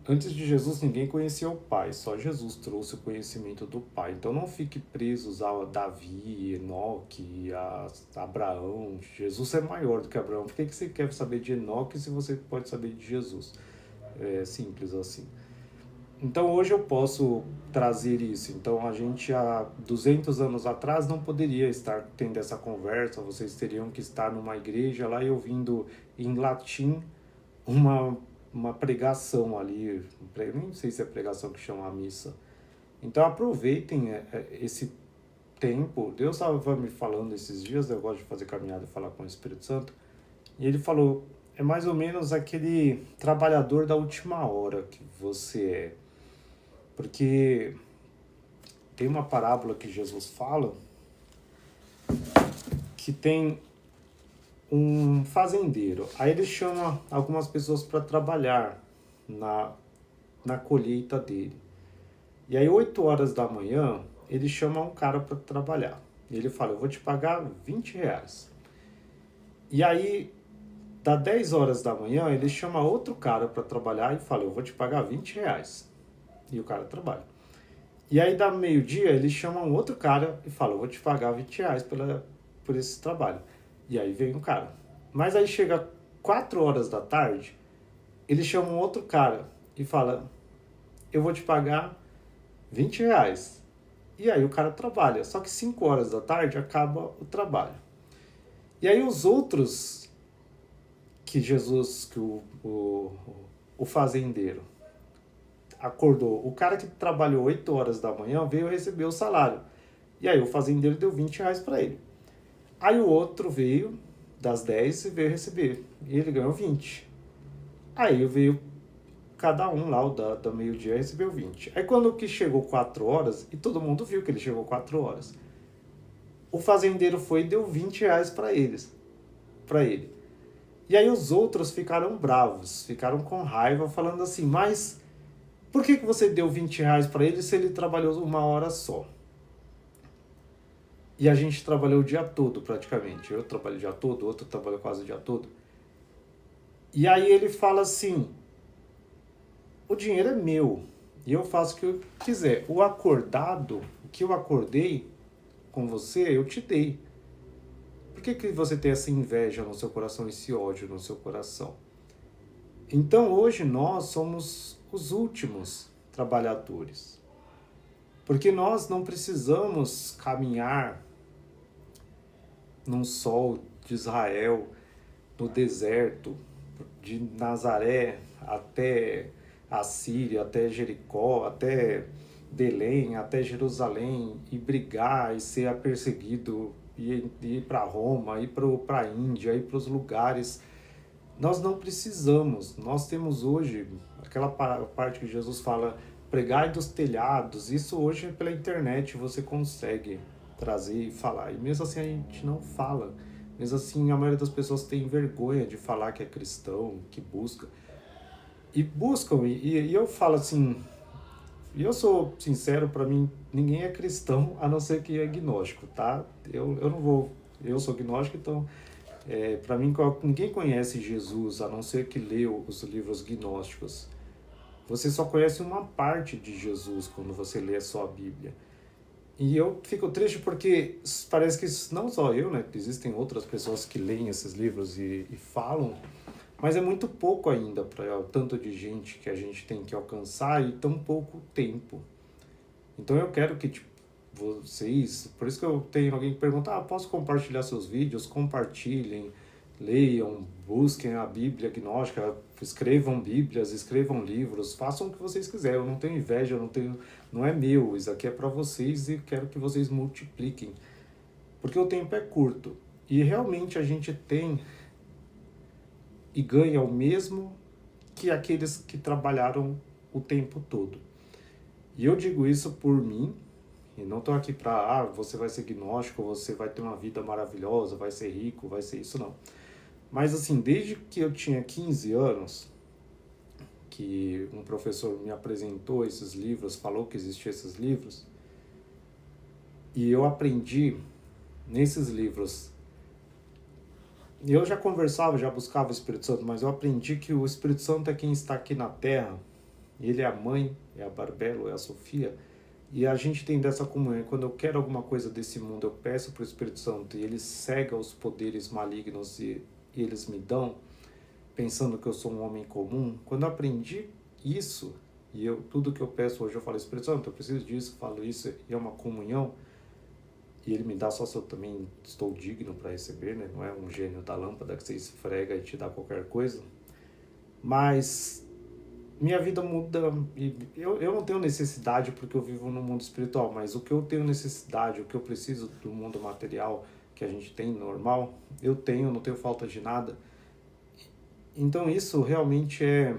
Antes de Jesus ninguém conhecia o Pai, só Jesus trouxe o conhecimento do Pai. Então não fique presos a Davi, Enoque, a Abraão. Jesus é maior do que Abraão. Por que você quer saber de Enoque se você pode saber de Jesus? É simples assim. Então hoje eu posso trazer isso. Então a gente há 200 anos atrás não poderia estar tendo essa conversa, vocês teriam que estar numa igreja lá e ouvindo em latim uma pregação ali, nem sei se é pregação que chama a missa. Então aproveitem esse tempo. Deus estava me falando esses dias, eu gosto de fazer caminhada e falar com o Espírito Santo, e ele falou, é mais ou menos aquele trabalhador da última hora que você é. Porque tem uma parábola que Jesus fala que tem um fazendeiro. Aí ele chama algumas pessoas para trabalhar na colheita dele. E aí 8 horas da manhã ele chama um cara para trabalhar. E ele fala, eu vou te pagar 20 reais. E aí dá 10 horas da manhã ele chama outro cara para trabalhar e fala, eu vou te pagar 20 reais. E o cara trabalha. E aí dá meio-dia, ele chama um outro cara e fala, eu vou te pagar 20 reais por esse trabalho. E aí vem um cara. Mas aí chega 4 horas da tarde, ele chama um outro cara e fala, eu vou te pagar 20 reais. E aí o cara trabalha. Só que 5 horas da tarde acaba o trabalho. E aí os outros que Jesus, que o fazendeiro, acordou. O cara que trabalhou 8 horas da manhã veio receber o salário. E aí o fazendeiro deu 20 reais para ele. Aí o outro veio das 10 e veio receber. E ele ganhou 20. Aí veio cada um lá, o da meio-dia, recebeu 20. Aí quando que chegou 4 horas, e todo mundo viu que ele chegou 4 horas, o fazendeiro foi e deu 20 reais para ele. E aí os outros ficaram bravos, ficaram com raiva, falando assim, mas por que você deu 20 reais para ele se ele trabalhou 1 hora só? E a gente trabalhou o dia todo praticamente. Eu trabalho o dia todo, o outro trabalha quase o dia todo. E aí ele fala assim, o dinheiro é meu e eu faço o que eu quiser. O acordado, o que eu acordei com você, eu te dei. Por que você tem essa inveja no seu coração, esse ódio no seu coração? Então hoje nós somos os últimos trabalhadores. Porque nós não precisamos caminhar num sol de Israel, no deserto, de Nazaré até a Síria, até Jericó, até Belém, até Jerusalém, e brigar e ser perseguido, e ir para Roma, ir para a Índia, ir para os lugares. Nós não precisamos. Nós temos hoje aquela parte que Jesus fala, pregai dos telhados. Isso hoje pela internet você consegue trazer e falar. E mesmo assim a gente não fala. Mesmo assim a maioria das pessoas tem vergonha de falar que é cristão, que busca. E buscam. E eu falo assim, e eu sou sincero, para mim ninguém é cristão a não ser que é gnóstico, tá? Eu não vou... Eu sou gnóstico, então Para mim, ninguém conhece Jesus, a não ser que leu os livros gnósticos. Você só conhece uma parte de Jesus quando você lê só a Bíblia. E eu fico triste porque parece que não só eu, né? Existem outras pessoas que leem esses livros e falam, mas é muito pouco ainda para o tanto de gente que a gente tem que alcançar e tão pouco tempo. Então eu quero que tipo, vocês, por isso que eu tenho alguém que pergunta, posso compartilhar seus vídeos? Compartilhem, leiam, busquem a Bíblia gnóstica, escrevam bíblias, escrevam livros, façam o que vocês quiserem. Eu não tenho inveja, eu não tenho, não é meu, isso aqui é para vocês e quero que vocês multipliquem, porque o tempo é curto e realmente a gente tem e ganha o mesmo que aqueles que trabalharam o tempo todo. E eu digo isso por mim, e não estou aqui para, você vai ser gnóstico, você vai ter uma vida maravilhosa, vai ser rico, vai ser isso, não. Mas assim, desde que eu tinha 15 anos, que um professor me apresentou esses livros, falou que existiam esses livros, e eu aprendi nesses livros. Eu já conversava, já buscava o Espírito Santo, mas eu aprendi que o Espírito Santo é quem está aqui na Terra. Ele é a mãe, é a Barbelo, é a Sofia. E a gente tem dessa comunhão. Quando eu quero alguma coisa desse mundo, eu peço para o Espírito Santo e ele cega os poderes malignos e eles me dão, pensando que eu sou um homem comum. Quando eu aprendi isso, e tudo que eu peço hoje eu falo, Espírito Santo, eu preciso disso, falo isso, e é uma comunhão, e ele me dá só se eu também estou digno para receber, né? Não é um gênio da lâmpada que você esfrega e te dá qualquer coisa. Mas minha vida muda, e eu não tenho necessidade porque eu vivo no mundo espiritual, mas o que eu tenho necessidade, o que eu preciso do mundo material que a gente tem normal, eu tenho, não tenho falta de nada. Então isso realmente é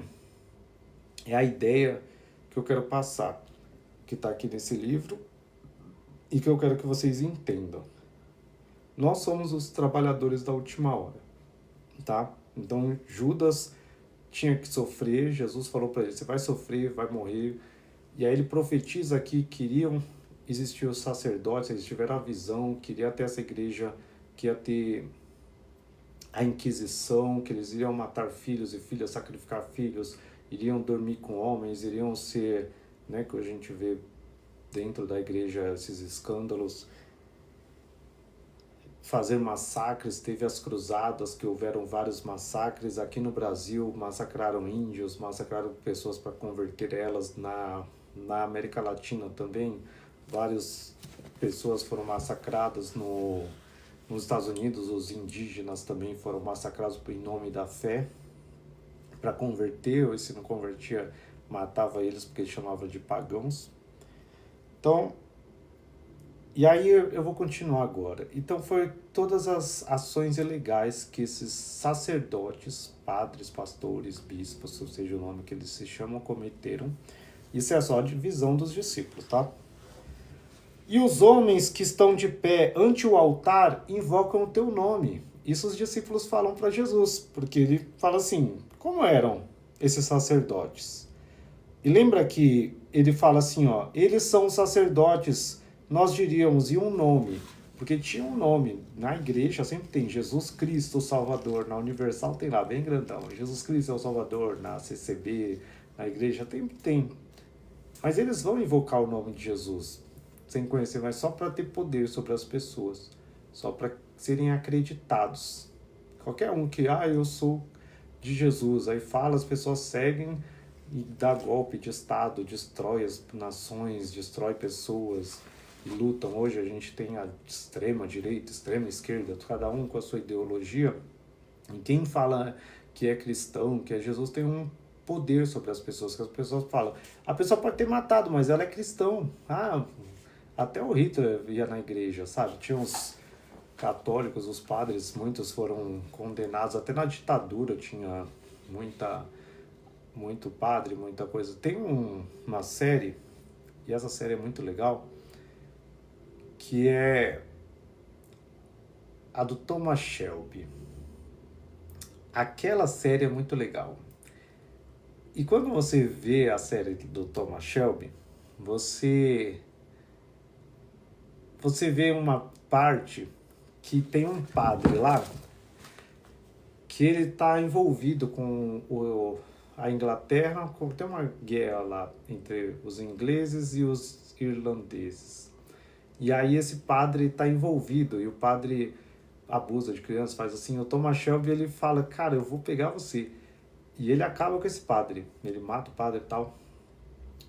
a ideia que eu quero passar, que está aqui nesse livro, e que eu quero que vocês entendam. Nós somos os trabalhadores da última hora, tá? Então Judas tinha que sofrer, Jesus falou para ele, você vai sofrer, vai morrer. E aí ele profetiza que queriam existir os sacerdotes, eles tiveram a visão, queria ter essa igreja, que ia ter a Inquisição, que eles iriam matar filhos e filhas, sacrificar filhos, iriam dormir com homens, iriam ser, né, que a gente vê dentro da igreja esses escândalos, fazer massacres. Teve as cruzadas, que houveram vários massacres. Aqui no Brasil massacraram índios, massacraram pessoas para converter elas. Na América Latina também várias pessoas foram massacradas. Nos Estados Unidos os indígenas também foram massacrados em nome da fé, para converter, ou se não convertia matava eles porque chamava de pagãos. Então, e aí eu vou continuar agora. Então foi todas as ações ilegais que esses sacerdotes, padres, pastores, bispos, ou seja o nome que eles se chamam, cometeram. Isso é só a divisão dos discípulos, tá? E os homens que estão de pé ante o altar invocam o teu nome. Isso os discípulos falam para Jesus, porque ele fala assim, como eram esses sacerdotes? E lembra que ele fala assim, eles são sacerdotes, nós diríamos, e um nome, porque tinha um nome. Na igreja sempre tem Jesus Cristo, o Salvador. Na Universal tem lá, bem grandão, Jesus Cristo é o Salvador. Na CCB, na igreja tem. Mas eles vão invocar o nome de Jesus, sem conhecer, mas só para ter poder sobre as pessoas, só para serem acreditados. Qualquer um que, eu sou de Jesus, aí fala, as pessoas seguem e dá golpe de Estado, destrói as nações, destrói pessoas e lutam. Hoje a gente tem a extrema direita, extrema esquerda, cada um com a sua ideologia. E quem fala que é cristão, que é Jesus, tem um poder sobre as pessoas, que as pessoas falam. A pessoa pode ter matado, mas ela é cristão. Até o Hitler ia na igreja, sabe? Tinha uns católicos, os padres, muitos foram condenados, até na ditadura tinha muito padre, muita coisa. Tem uma série, e essa série é muito legal, que é a do Thomas Shelby. Aquela série é muito legal. E quando você vê a série do Thomas Shelby, você vê uma parte que tem um padre lá que ele está envolvido com a Inglaterra, tem uma guerra lá entre os ingleses e os irlandeses. E aí esse padre está envolvido, e o padre abusa de crianças, faz assim, o Thomas Shelby, ele fala, cara, eu vou pegar você. E ele acaba com esse padre, ele mata o padre e tal,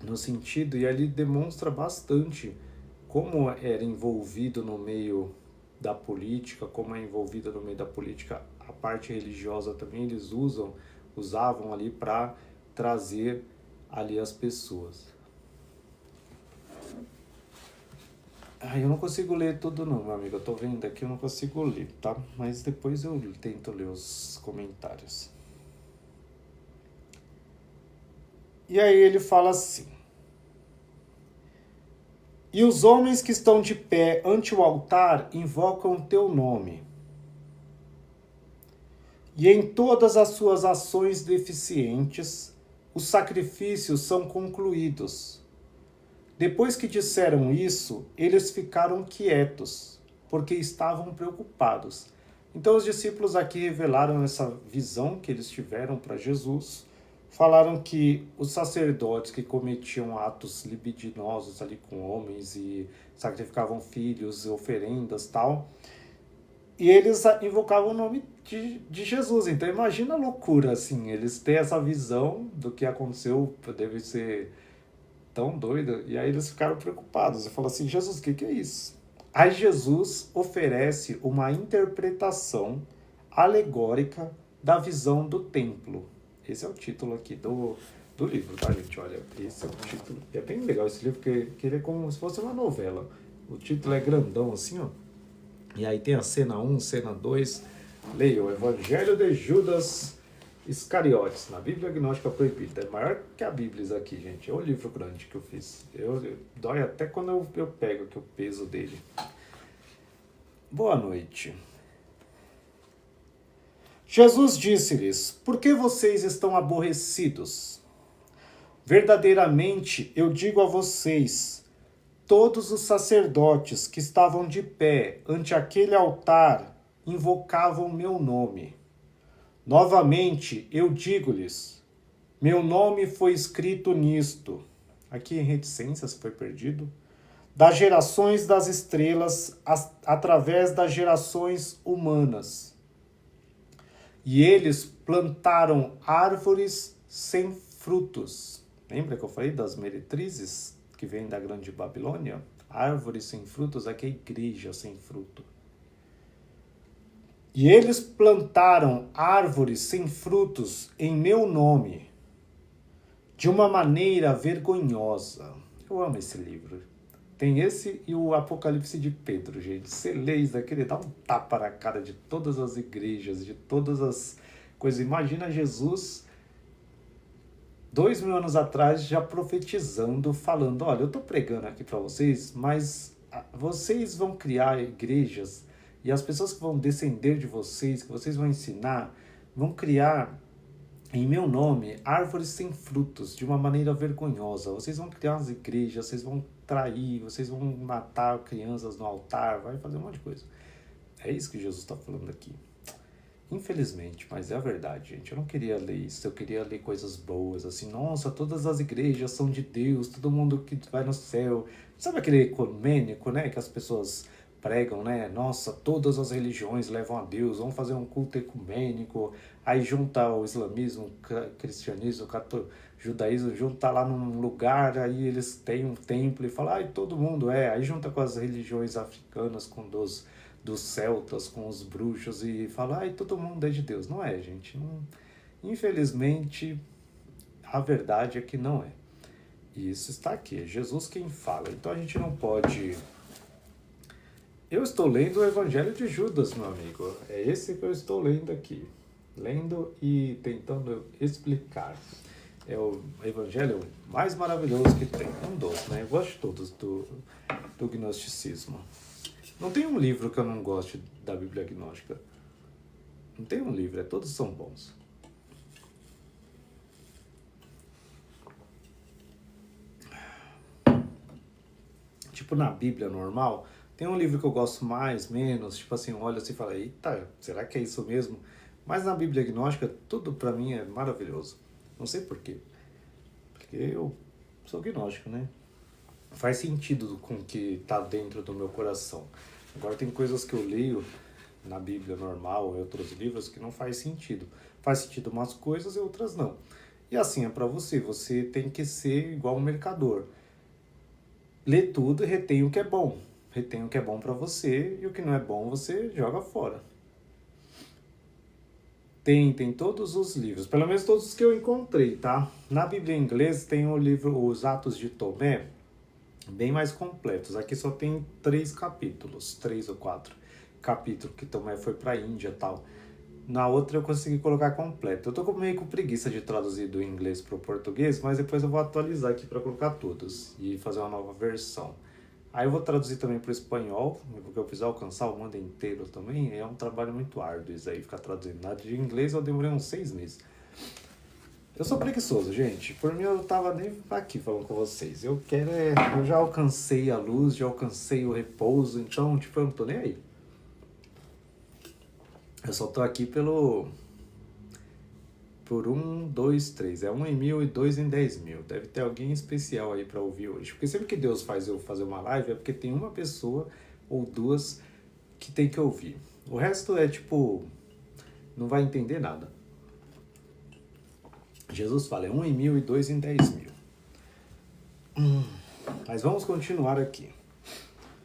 no sentido, e ali demonstra bastante como era envolvido no meio da política, como é envolvida no meio da política a parte religiosa também, eles usavam ali para trazer ali as pessoas. Eu não consigo ler tudo não, meu amigo, eu tô vendo aqui, eu não consigo ler, tá? Mas depois eu tento ler os comentários. E aí ele fala assim: e os homens que estão de pé ante o altar invocam o teu nome. E em todas as suas ações deficientes, os sacrifícios são concluídos. Depois que disseram isso, eles ficaram quietos, porque estavam preocupados. Então os discípulos aqui revelaram essa visão que eles tiveram para Jesus. Falaram que os sacerdotes que cometiam atos libidinosos ali com homens e sacrificavam filhos, oferendas e tal, e eles invocavam o nome de Jesus. Então imagina a loucura, assim, eles têm essa visão do que aconteceu, deve ser tão doida, e aí eles ficaram preocupados. E falaram assim, Jesus, o que é isso? Aí Jesus oferece uma interpretação alegórica da visão do templo. Esse é o título aqui do livro, tá, gente? Olha, esse é o título. É bem legal esse livro, porque ele é como se fosse uma novela. O título é grandão, assim, ó. E aí tem a cena 1, cena 2. Leia o Evangelho de Judas Iscariotes, na Bíblia Gnóstica Proibida. É maior que a Bíblia isso aqui, gente. É um livro grande que eu fiz. Dói até quando eu pego aqui o peso dele. Boa noite. Jesus disse-lhes, por que vocês estão aborrecidos? Verdadeiramente eu digo a vocês, todos os sacerdotes que estavam de pé ante aquele altar invocavam meu nome. Novamente eu digo-lhes, meu nome foi escrito nisto. Aqui em reticências foi perdido. Das gerações das estrelas através das gerações humanas. E eles plantaram árvores sem frutos. Lembra que eu falei das meretrizes que vêm da Grande Babilônia? Árvores sem frutos, aqui é a igreja sem fruto. E eles plantaram árvores sem frutos em meu nome, de uma maneira vergonhosa. Eu amo esse livro. Tem esse e o Apocalipse de Pedro, gente. Você lê isso daqui, ele dá um tapa na cara de todas as igrejas, de todas as coisas. Imagina Jesus, 2000 anos atrás, já profetizando, falando, olha, eu estou pregando aqui para vocês, mas vocês vão criar igrejas e as pessoas que vão descender de vocês, que vocês vão ensinar, vão criar em meu nome, árvores sem frutos, de uma maneira vergonhosa. Vocês vão criar umas igrejas, vocês vão trair, vocês vão matar crianças no altar, vai fazer um monte de coisa. É isso que Jesus está falando aqui. Infelizmente, mas é a verdade, gente. Eu não queria ler isso, eu queria ler coisas boas, assim, nossa, todas as igrejas são de Deus, todo mundo que vai no céu. Sabe aquele ecumênico, né, que as pessoas pregam, né? Nossa, todas as religiões levam a Deus, vamos fazer um culto ecumênico, aí junta o islamismo, o cristianismo, o judaísmo, junta lá num lugar, aí eles têm um templo e falam, ai, todo mundo aí junta com as religiões africanas, com dos celtas, com os bruxos e fala, ai, todo mundo é de Deus. Não é, gente. Não, infelizmente, a verdade é que não é. E isso está aqui, é Jesus quem fala. Então a gente não pode... Eu estou lendo o Evangelho de Judas, meu amigo. É esse que eu estou lendo aqui. Lendo e tentando explicar. É o Evangelho mais maravilhoso que tem. Um dos, né? Eu gosto de todos do gnosticismo. Não tem um livro que eu não goste da Bíblia Gnóstica. Não tem um livro, todos são bons. Tipo, na Bíblia normal, tem um livro que eu gosto mais, menos, tipo assim, olha assim e fala, eita, será que é isso mesmo? Mas na Bíblia gnóstica, tudo para mim é maravilhoso. Não sei por quê. Porque eu sou gnóstico, né? Faz sentido com o que está dentro do meu coração. Agora tem coisas que eu leio na Bíblia normal, em outros livros, que não faz sentido. Faz sentido umas coisas e outras não. E assim é para você. Você tem que ser igual um mercador. Lê tudo e retém o que é bom. Retém o que é bom para você e o que não é bom você joga fora. Tem todos os livros, pelo menos todos os que eu encontrei, tá? Na Bíblia em inglês tem o livro Os Atos de Tomé, bem mais completos. Aqui só tem 3 capítulos, 3 ou 4 capítulos, que Tomé foi pra Índia e tal. Na outra eu consegui colocar completo. Eu tô meio com preguiça de traduzir do inglês pro português, mas depois eu vou atualizar aqui para colocar todos e fazer uma nova versão. Aí eu vou traduzir também para o espanhol, porque eu preciso alcançar o mundo inteiro também. É um trabalho muito árduo isso aí, ficar traduzindo. Na de inglês eu demorei uns 6 meses. Eu sou preguiçoso, gente. Por mim eu tava nem aqui falando com vocês. Eu já alcancei a luz, já alcancei o repouso, então tipo, eu não tô nem aí. Eu só tô aqui por 1, 2, 3. É 1 em 1000 e 2 em 10.000. Deve ter alguém especial aí para ouvir hoje. Porque sempre que Deus faz eu fazer uma live é porque tem uma pessoa ou duas que tem que ouvir. O resto é tipo, não vai entender nada. Jesus fala, é 1 em 1000 e 2 em 10.000. Mas vamos continuar aqui.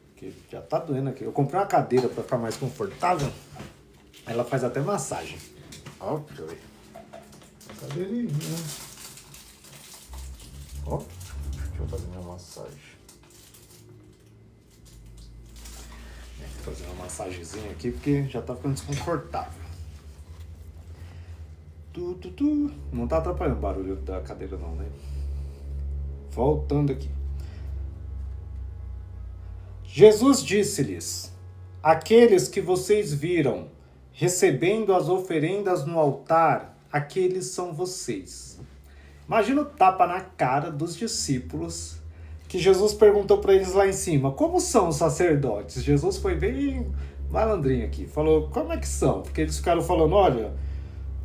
Porque já tá doendo aqui. Eu comprei uma cadeira para ficar mais confortável. Ela faz até massagem. Ó, deixa eu ver. Cadeirinha. Ó, deixa eu fazer minha massagem. Vou fazer uma massagenzinha aqui porque já tá ficando desconfortável. Não tá atrapalhando o barulho da cadeira não, né? Voltando aqui. Jesus disse-lhes: aqueles que vocês viram recebendo as oferendas no altar, aqueles são vocês. Imagina o tapa na cara dos discípulos que Jesus perguntou para eles lá em cima, como são os sacerdotes? Jesus foi bem malandrinho aqui, falou, como é que são? Porque eles ficaram falando, olha,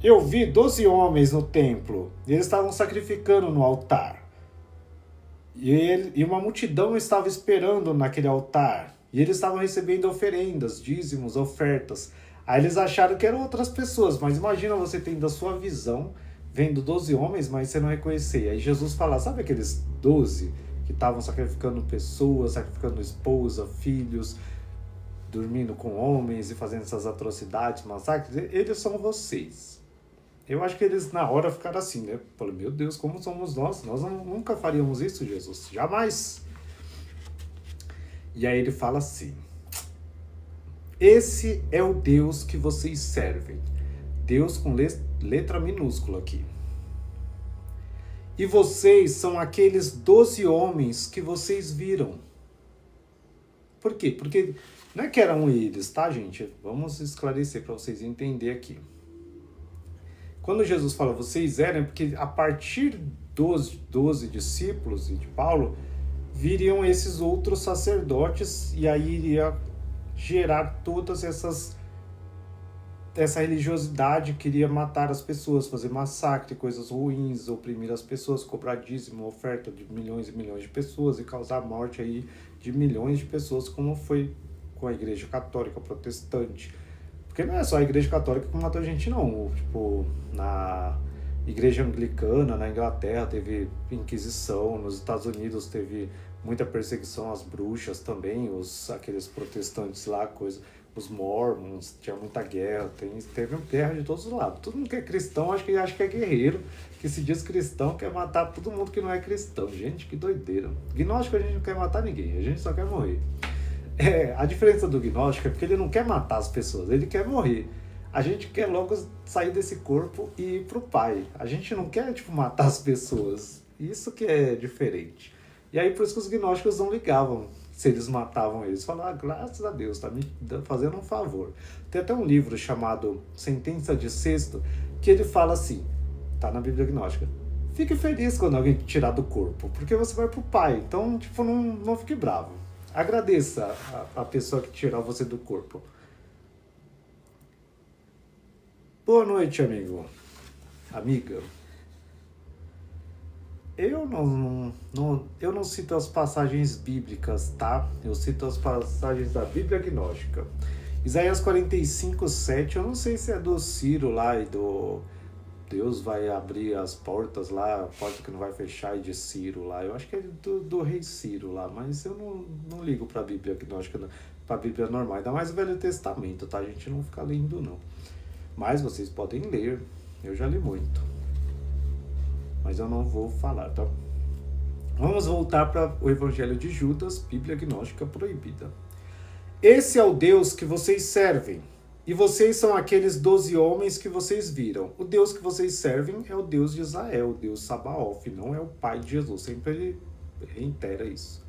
eu vi 12 homens no templo, e eles estavam sacrificando no altar. E uma multidão estava esperando naquele altar, e eles estavam recebendo oferendas, dízimos, ofertas. Aí eles acharam que eram outras pessoas, mas imagina você tendo a sua visão, vendo 12 homens, mas você não reconhecer. Aí Jesus fala, sabe aqueles 12 que estavam sacrificando pessoas, sacrificando esposa, filhos, dormindo com homens e fazendo essas atrocidades, massacres? Eles são vocês. Eu acho que eles na hora ficaram assim, né? Falei, meu Deus, como somos nós? Nós nunca faríamos isso, Jesus. Jamais. E aí ele fala assim, esse é o Deus que vocês servem. Deus com letra minúscula aqui. E vocês são aqueles 12 homens que vocês viram. Por quê? Porque não é que eram eles, tá, gente? Vamos esclarecer para vocês entenderem aqui. Quando Jesus fala vocês eram, é porque a partir dos 12 discípulos e de Paulo, viriam esses outros sacerdotes e aí iria gerar todas essa religiosidade, queria matar as pessoas, fazer massacre, coisas ruins, oprimir as pessoas, cobrar dízimo, oferta de milhões e milhões de pessoas e causar morte aí de milhões de pessoas, como foi com a Igreja Católica Protestante. Porque não é só a Igreja Católica que matou gente, não. Tipo, na Igreja Anglicana, na Inglaterra, teve Inquisição, nos Estados Unidos teve muita perseguição às bruxas também, aqueles protestantes lá, os mormons, tinha muita guerra, teve guerra de todos os lados. Todo mundo que é cristão acho que é guerreiro, que se diz cristão quer matar todo mundo que não é cristão. Gente, que doideira. Gnóstico a gente não quer matar ninguém, a gente só quer morrer. A diferença do gnóstico é porque ele não quer matar as pessoas, ele quer morrer. A gente quer logo sair desse corpo e ir pro Pai. A gente não quer, matar as pessoas. Isso que é diferente. E aí por isso que os gnósticos não ligavam se eles matavam eles. Falavam, graças a Deus, tá me fazendo um favor. Tem até um livro chamado Sentença de Sexto, que ele fala assim, tá na Bíblia Gnóstica, fique feliz quando alguém te tirar do corpo, porque você vai pro Pai. Então, não fique bravo. Agradeça a pessoa que tirar você do corpo. Boa noite, amigo. Amiga. Eu não cito as passagens bíblicas, tá? Eu cito as passagens da Bíblia Gnóstica. Isaías 45:7, eu não sei se é do Ciro lá e do Deus vai abrir as portas lá, a porta que não vai fechar, e de Ciro lá. Eu acho que é do rei Ciro lá, mas eu não ligo pra Bíblia Gnóstica, pra Bíblia normal. Ainda mais o Velho Testamento, tá? A gente não fica lendo, não. Mas vocês podem ler, eu já li muito. Mas eu não vou falar, tá? Vamos voltar para o Evangelho de Judas, Bíblia Gnóstica Proibida. Esse é o Deus que vocês servem, e vocês são aqueles 12 homens que vocês viram. O Deus que vocês servem é o Deus de Israel, o Deus Sabaoth, não é o Pai de Jesus. Sempre ele reitera isso.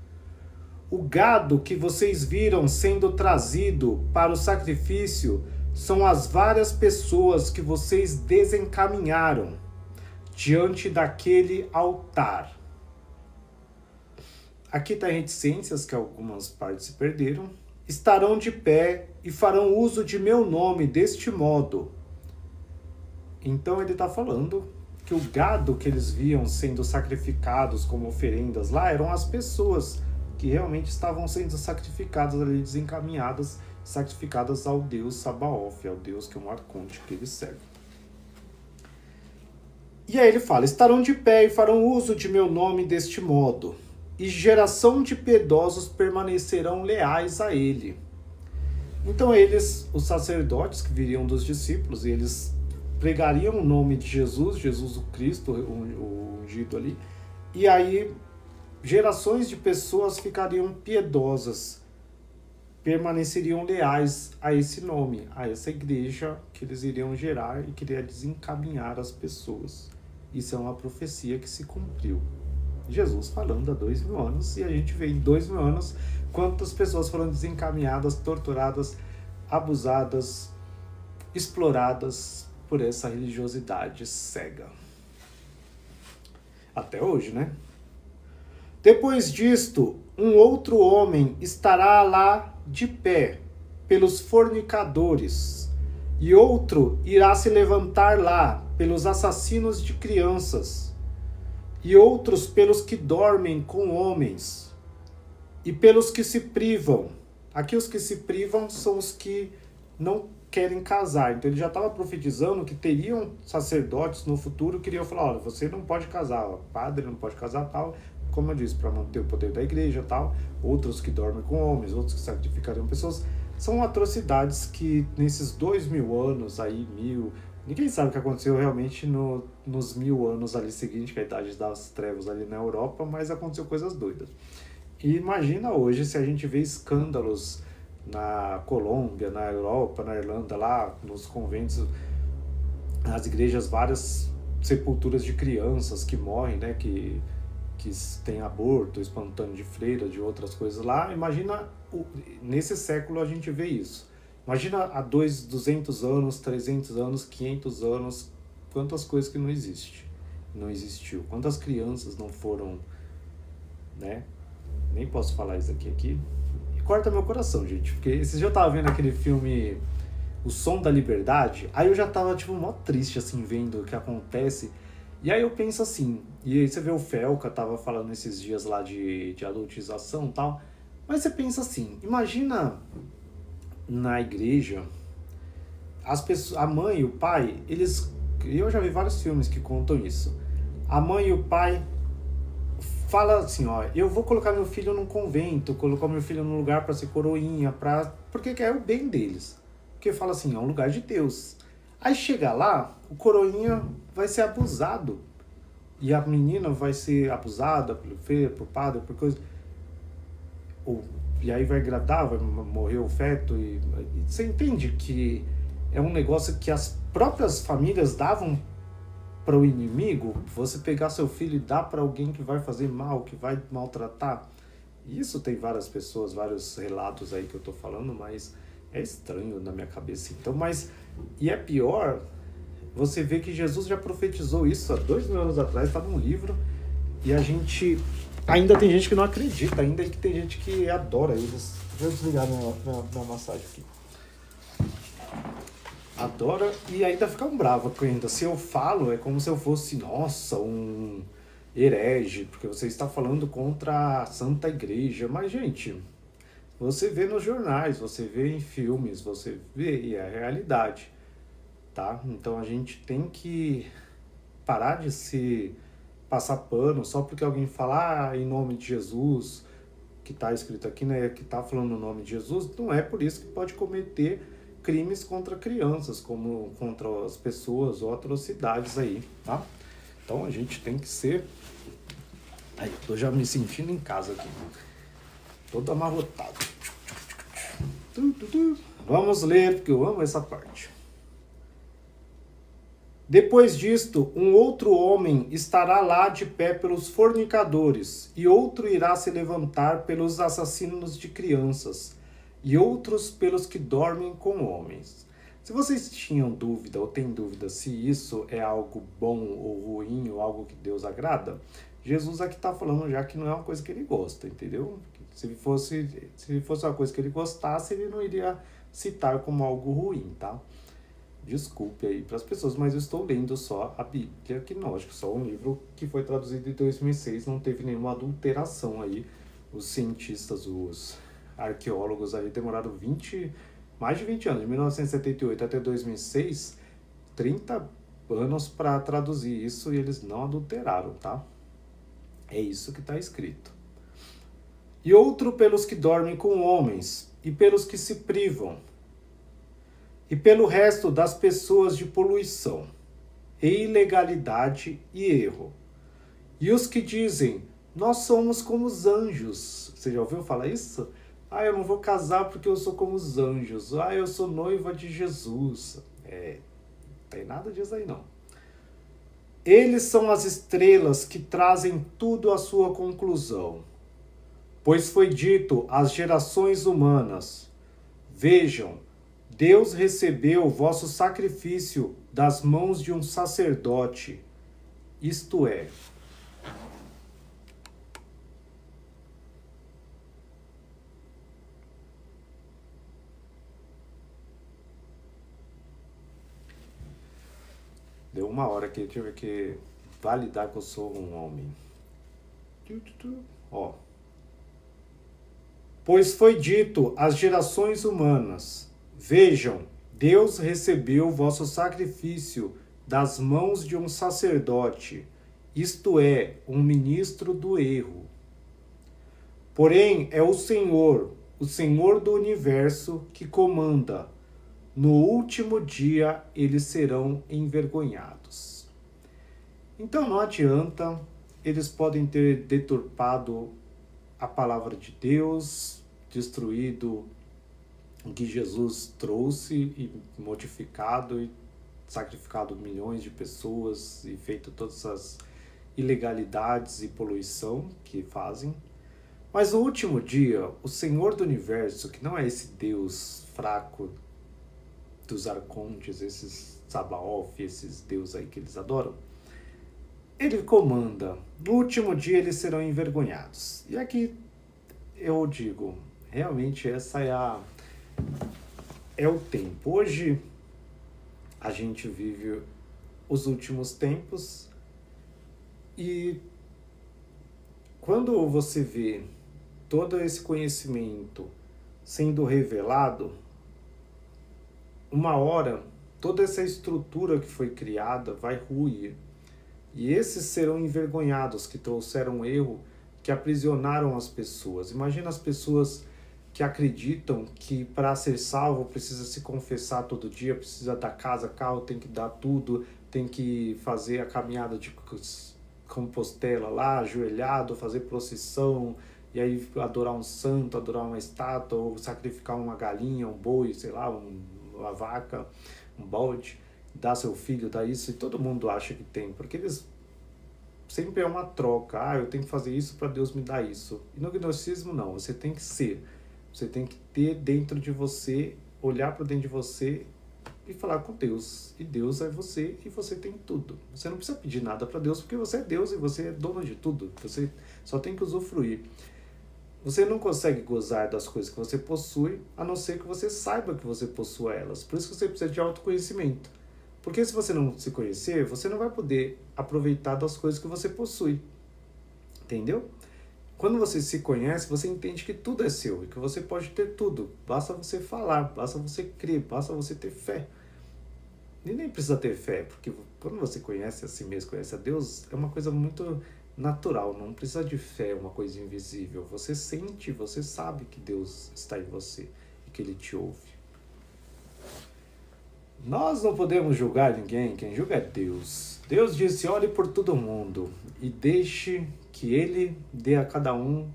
O gado que vocês viram sendo trazido para o sacrifício são as várias pessoas que vocês desencaminharam diante daquele altar. Aqui está reticências, que algumas partes se perderam. Estarão de pé e farão uso de meu nome deste modo. Então ele está falando que o gado que eles viam sendo sacrificados como oferendas lá eram as pessoas que realmente estavam sendo sacrificadas ali, desencaminhadas, sacrificadas ao Deus Sabaoth, ao Deus que é um arconte que eles servem. E aí ele fala, estarão de pé e farão uso de meu nome deste modo, e geração de piedosos permanecerão leais a ele. Então eles, os sacerdotes que viriam dos discípulos, eles pregariam o nome de Jesus, Jesus o Cristo, o ungido ali, e aí gerações de pessoas ficariam piedosas, permaneceriam leais a esse nome, a essa igreja que eles iriam gerar e queria desencaminhar as pessoas. Isso é uma profecia que se cumpriu. Jesus falando há 2000 anos, e a gente vê em 2000 anos quantas pessoas foram desencaminhadas, torturadas, abusadas, exploradas por essa religiosidade cega. Até hoje, né? Depois disto, um outro homem estará lá de pé pelos fornicadores, e outro irá se levantar lá pelos assassinos de crianças, e outros pelos que dormem com homens, e pelos que se privam. Aqui os que se privam são os que não querem casar. Então ele já estava profetizando que teriam sacerdotes no futuro que iriam falar, olha, você não pode casar, ó, padre não pode casar, tal, como eu disse, para manter o poder da igreja, tal. Outros que dormem com homens, outros que sacrificariam pessoas. São atrocidades que nesses 2000 anos aí, ninguém sabe o que aconteceu realmente nos 1000 anos ali seguinte, que é a Idade das Trevas ali na Europa, mas aconteceu coisas doidas. E imagina hoje se a gente vê escândalos na Colômbia, na Europa, na Irlanda, lá nos conventos, nas igrejas, várias sepulturas de crianças que morrem, né, que tem aborto espontâneo de freira, de outras coisas lá. Imagina, nesse século a gente vê isso. Imagina há 200 anos, 300 anos, 500 anos, quantas coisas que não existiu. Quantas crianças não foram, né? Nem posso falar isso aqui. E corta meu coração, gente. Porque esses dias eu tava vendo aquele filme O Som da Liberdade, aí eu já tava, tipo, mó triste, assim, vendo o que acontece. E aí eu penso assim, e aí você vê o Felca tava falando esses dias lá de adultização e tal, mas você pensa assim, imagina na igreja, as pessoas, a mãe e o pai, eu já vi vários filmes que contam isso, a mãe e o pai fala assim, ó, eu vou colocar meu filho num convento, colocar meu filho num lugar para ser coroinha, porque é o bem deles, porque fala assim, é um lugar de Deus. Aí chega lá, o coroinha vai ser abusado. E a menina vai ser abusada pelo feio, por padre, por coisa. E aí vai engravidar, vai morrer o feto. E você entende que é um negócio que as próprias famílias davam para o inimigo? Você pegar seu filho e dar para alguém que vai fazer mal, que vai maltratar. Isso tem várias pessoas, vários relatos aí que eu tô falando, mas é estranho na minha cabeça. Então, e é pior, você vê que Jesus já profetizou isso há 2000 anos atrás, está num livro, e a gente, ainda tem gente que não acredita, ainda que tem gente que adora eles. Vou desligar minha massagem aqui. adora e ainda ficam bravos ainda. Se eu falo, é como se eu fosse, nossa, um herege, porque você está falando contra a Santa Igreja. Mas, gente, você vê nos jornais, você vê em filmes, você vê, e é a realidade, tá? Então a gente tem que parar de se passar pano só porque alguém fala, em nome de Jesus, que está escrito aqui, né, que está falando o nome de Jesus, não é por isso que pode cometer crimes contra crianças, como contra as pessoas ou atrocidades aí, tá? Então a gente tem que ser... Aí, tô já me sentindo em casa aqui, todo amarrotado. Vamos ler, porque eu amo essa parte. Depois disto, um outro homem estará lá de pé pelos fornicadores, e outro irá se levantar pelos assassinos de crianças, e outros pelos que dormem com homens. Se vocês tinham dúvida ou têm dúvida se isso é algo bom ou ruim, ou algo que Deus agrada, Jesus aqui está falando já que não é uma coisa que ele gosta, entendeu? Se fosse uma coisa que ele gostasse, ele não iria citar como algo ruim, tá? Desculpe aí para as pessoas, mas eu estou lendo só a Bíblia Gnóstica, só um livro que foi traduzido em 2006, não teve nenhuma adulteração aí. Os cientistas, os arqueólogos aí demoraram mais de 20 anos, de 1978 até 2006, 30 anos para traduzir isso e eles não adulteraram, tá? É isso que está escrito. E outro pelos que dormem com homens e pelos que se privam, e pelo resto das pessoas de poluição, e ilegalidade e erro. E os que dizem, nós somos como os anjos. Você já ouviu falar isso? Eu não vou casar porque eu sou como os anjos. Eu sou noiva de Jesus. Não tem nada disso aí não. Eles são as estrelas que trazem tudo à sua conclusão. Pois foi dito às gerações humanas, vejam, Deus recebeu o vosso sacrifício das mãos de um sacerdote, isto é, deu uma hora que eu tive que validar que eu sou um homem. Ó. Pois foi dito às gerações humanas, vejam, Deus recebeu vosso sacrifício das mãos de um sacerdote, isto é, um ministro do erro. Porém, é o Senhor do universo, que comanda. No último dia, eles serão envergonhados. Então, não adianta, eles podem ter deturpado a palavra de Deus, destruído o que Jesus trouxe e modificado e sacrificado milhões de pessoas e feito todas as ilegalidades e poluição que fazem. Mas no último dia, o Senhor do Universo, que não é esse Deus fraco dos arcontes, esses Sabaoth, esses deuses aí que eles adoram, ele comanda. No último dia eles serão envergonhados. E aqui eu digo, realmente essa é o tempo. Hoje a gente vive os últimos tempos e quando você vê todo esse conhecimento sendo revelado, uma hora toda essa estrutura que foi criada vai ruir. E esses serão envergonhados que trouxeram erro, que aprisionaram as pessoas. Imagina as pessoas que acreditam que para ser salvo precisa se confessar todo dia, precisa dar casa, carro, tem que dar tudo, tem que fazer a caminhada de Compostela lá, ajoelhado, fazer procissão, e aí adorar um santo, adorar uma estátua, ou sacrificar uma galinha, um boi, sei lá, uma vaca, um bode, dar seu filho, dar isso, e todo mundo acha que tem, porque eles sempre é uma troca, eu tenho que fazer isso para Deus me dar isso. E no gnosticismo não, você tem que ser, você tem que ter dentro de você, olhar para dentro de você e falar com Deus, e Deus é você e você tem tudo. Você não precisa pedir nada para Deus porque você é Deus e você é dono de tudo, você só tem que usufruir. Você não consegue gozar das coisas que você possui, a não ser que você saiba que você possua elas. Por isso que você precisa de autoconhecimento. Porque se você não se conhecer, você não vai poder aproveitar das coisas que você possui. Entendeu? Quando você se conhece, você entende que tudo é seu e que você pode ter tudo. Basta você falar, basta você crer, basta você ter fé. E nem precisa ter fé, porque quando você conhece a si mesmo, conhece a Deus, é uma coisa muito natural, não precisa de fé, é uma coisa invisível. Você sente, você sabe que Deus está em você e que Ele te ouve. Nós não podemos julgar ninguém, quem julga é Deus. Deus disse, olhe por todo mundo e deixe que Ele dê a cada um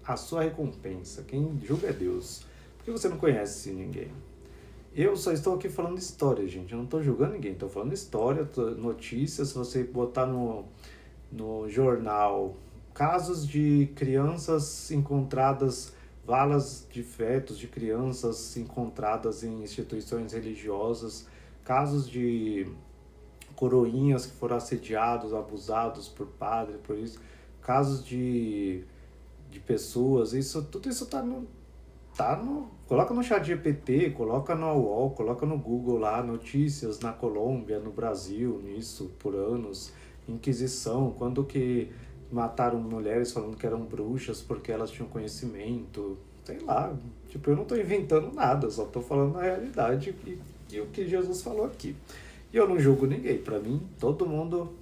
a sua recompensa. Quem julga é Deus, porque você não conhece ninguém. Eu só estou aqui falando história, gente, eu não estou julgando ninguém, estou falando história, notícias, se você botar no jornal casos de crianças encontradas, valas de fetos de crianças encontradas em instituições religiosas, casos de coroinhas que foram assediados, abusados por padre, por isso, casos de pessoas, tudo isso coloca no ChatGPT, coloca no UOL, coloca no Google lá, notícias na Colômbia, no Brasil, nisso, por anos, Inquisição, quando que mataram mulheres falando que eram bruxas porque elas tinham conhecimento, sei lá, tipo, eu não estou inventando nada, só estou falando a realidade e o que Jesus falou aqui. E eu não julgo ninguém, para mim, todo mundo,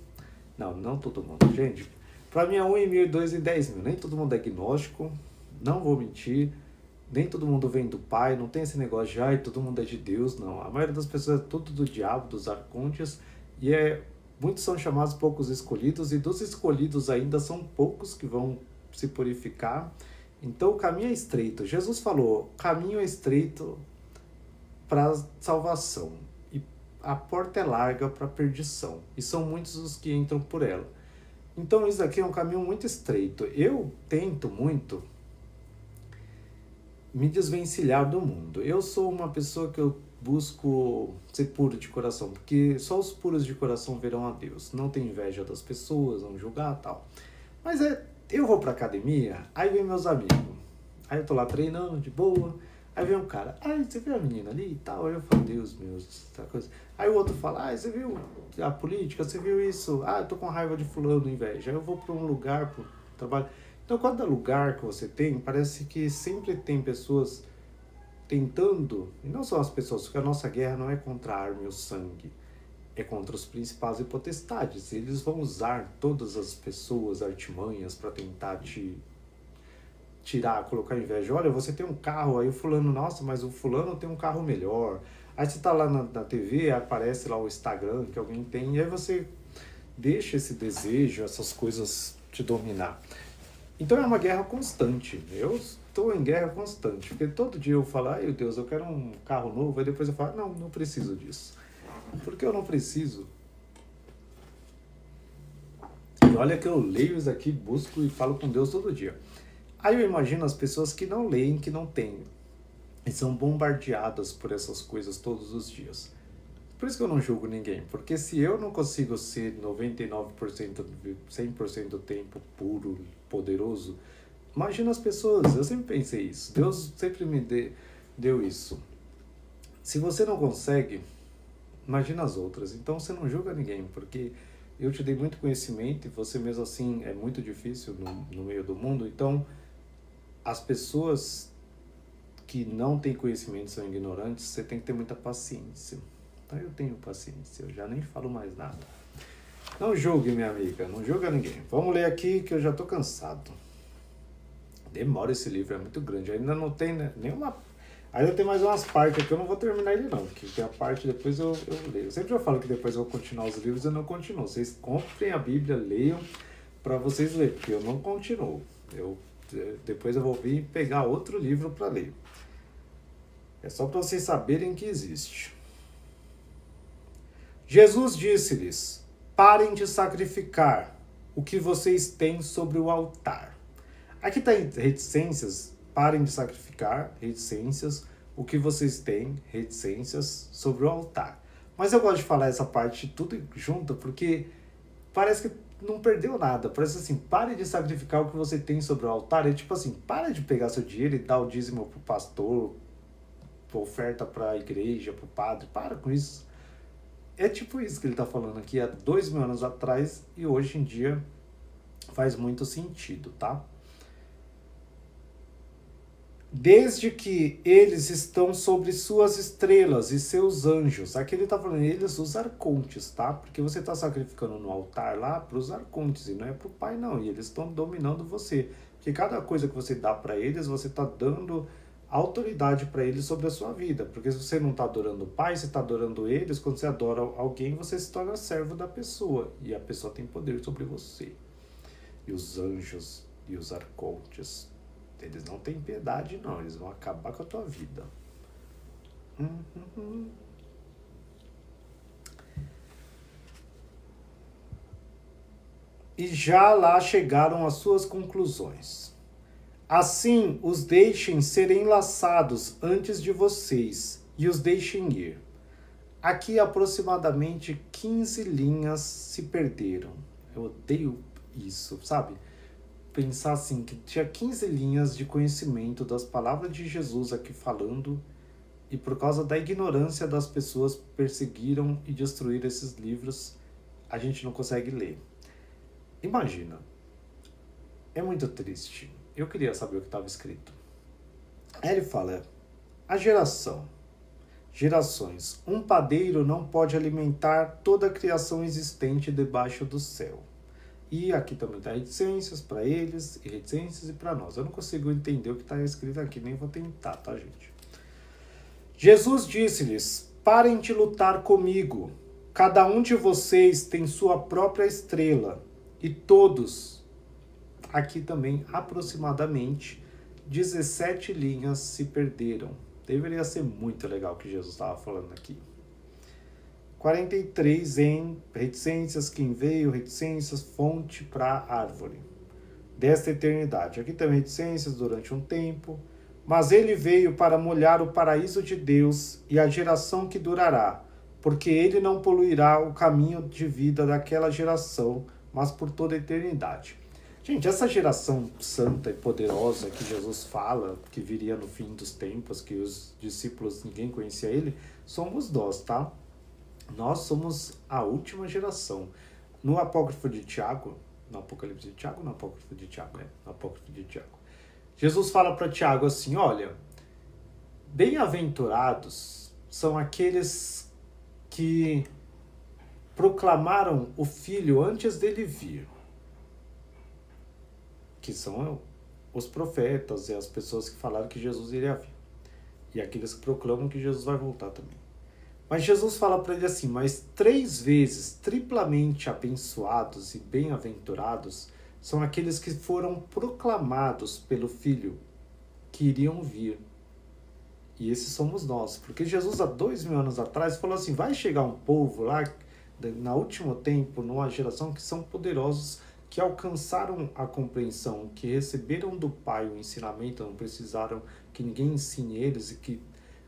não todo mundo, gente, para mim é 1 em 1.000, 2 em 10 mil, nem todo mundo é agnóstico, não vou mentir, nem todo mundo vem do Pai, não tem esse negócio de, ai, todo mundo é de Deus, não. A maioria das pessoas é tudo do diabo, dos arcontes, e muitos são chamados, poucos escolhidos, e dos escolhidos ainda são poucos que vão se purificar. Então o caminho é estreito. Jesus falou, caminho é estreito para a salvação, e a porta é larga para a perdição, e são muitos os que entram por ela. Então isso aqui é um caminho muito estreito. Eu tento muito me desvencilhar do mundo. Eu sou uma pessoa que eu busco ser puro de coração, porque só os puros de coração verão a Deus. Não tenho inveja das pessoas, não julgar e tal. Mas eu vou pra academia, aí vem meus amigos. Aí eu tô lá treinando, de boa. Aí vem um cara, você viu a menina ali e tal? Aí eu falo, Deus meu, essa coisa. Aí o outro fala, você viu a política? Você viu isso? Eu tô com raiva de fulano, inveja. Aí eu vou pra um lugar, pro trabalho. Então, cada lugar que você tem, parece que sempre tem pessoas tentando, e não são as pessoas, porque a nossa guerra não é contra a arma e o sangue, é contra os principados e potestades. Eles vão usar todas as pessoas, artimanhas, para tentar te tirar, colocar inveja. Olha, você tem um carro, aí o fulano, nossa, mas o fulano tem um carro melhor. Aí você tá lá na TV, aparece lá o Instagram que alguém tem, e aí você deixa esse desejo, essas coisas te dominar. Então é uma guerra constante. Eu estou em guerra constante, porque todo dia eu falo, ai Deus, eu quero um carro novo, aí depois eu falo, não preciso disso. Porque eu não preciso. E olha que eu leio isso aqui, busco e falo com Deus todo dia. Aí eu imagino as pessoas que não leem, que não têm, e são bombardeadas por essas coisas todos os dias. Por isso que eu não julgo ninguém, porque se eu não consigo ser 99%, 100% do tempo puro, poderoso, imagina as pessoas. Eu sempre pensei isso, Deus sempre me deu isso. Se você não consegue, imagina as outras. Então você não julga ninguém, porque eu te dei muito conhecimento e você mesmo assim é muito difícil no meio do mundo. Então as pessoas que não têm conhecimento, são ignorantes, você tem que ter muita paciência. Então eu tenho paciência, eu já nem falo mais nada. Não julgue, minha amiga, não julga ninguém. Vamos ler aqui que eu já tô cansado. Demora esse livro, é muito grande. Ainda não tem nenhuma... Ainda tem mais umas partes aqui, eu não vou terminar ele não, porque a parte depois eu leio. Sempre eu falo que depois eu vou continuar os livros, eu não continuo. Vocês comprem a Bíblia, leiam para vocês lerem, porque eu não continuo. Depois eu vou vir pegar outro livro para ler. É só para vocês saberem que existe. Jesus disse-lhes, parem de sacrificar o que vocês têm sobre o altar. Aqui está reticências, parem de sacrificar, reticências, o que vocês têm, reticências, sobre o altar. Mas eu gosto de falar essa parte tudo junto, porque parece que não perdeu nada. Parece assim, pare de sacrificar o que você tem sobre o altar. É tipo assim, para de pegar seu dinheiro e dar o dízimo pro pastor, oferta pra igreja, pro padre. Para com isso. É tipo isso que ele tá falando aqui há 2.000 anos atrás e hoje em dia faz muito sentido, tá? Desde que eles estão sobre suas estrelas e seus anjos. Aqui ele está falando, eles, os arcontes, tá? Porque você está sacrificando no altar lá para os arcontes e não é para o pai, não. E eles estão dominando você. Porque cada coisa que você dá para eles, você está dando autoridade para eles sobre a sua vida. Porque se você não está adorando o pai, você está adorando eles. Quando você adora alguém, você se torna servo da pessoa. E a pessoa tem poder sobre você. E os anjos e os arcontes, eles não têm piedade, não. Eles vão acabar com a tua vida. E já lá chegaram às suas conclusões. Assim, os deixem serem laçados antes de vocês e os deixem ir. Aqui aproximadamente 15 linhas se perderam. Eu odeio isso, sabe? Pensar assim, que tinha 15 linhas de conhecimento das palavras de Jesus aqui falando, e por causa da ignorância das pessoas perseguiram e destruíram esses livros, a gente não consegue ler. Imagina, é muito triste. Eu queria saber o que estava escrito. Aí ele fala, gerações, um padeiro não pode alimentar toda a criação existente debaixo do céu. E aqui também está reticências para eles e reticências e para nós. Eu não consigo entender o que está escrito aqui, nem vou tentar, tá, gente? Jesus disse-lhes, parem de lutar comigo. Cada um de vocês tem sua própria estrela. E todos, aqui também aproximadamente, 17 linhas se perderam. Deveria ser muito legal o que Jesus estava falando aqui. 43 em reticências, quem veio, reticências, fonte para árvore. Desta eternidade. Aqui também reticências durante um tempo. Mas ele veio para molhar o paraíso de Deus e a geração que durará, porque ele não poluirá o caminho de vida daquela geração, mas por toda a eternidade. Gente, essa geração santa e poderosa que Jesus fala, que viria no fim dos tempos, que os discípulos, ninguém conhecia ele, somos nós, tá? Nós somos a última geração. No apócrifo de Tiago, no Apocalipse de Tiago, no apócrifo de Tiago, no apócrifo de Tiago, Jesus fala para Tiago assim, olha, bem-aventurados são aqueles que proclamaram o Filho antes dele vir, que são os profetas e as pessoas que falaram que Jesus iria vir, e aqueles que proclamam que Jesus vai voltar também. Mas Jesus fala para ele assim, mas 3 vezes triplamente abençoados e bem-aventurados são aqueles que foram proclamados pelo Filho, que iriam vir. E esses somos nós. Porque Jesus, há 2.000 anos atrás, falou assim, vai chegar um povo lá, no último tempo, numa geração que são poderosos, que alcançaram a compreensão, que receberam do Pai o ensinamento, não precisaram que ninguém ensine eles, e que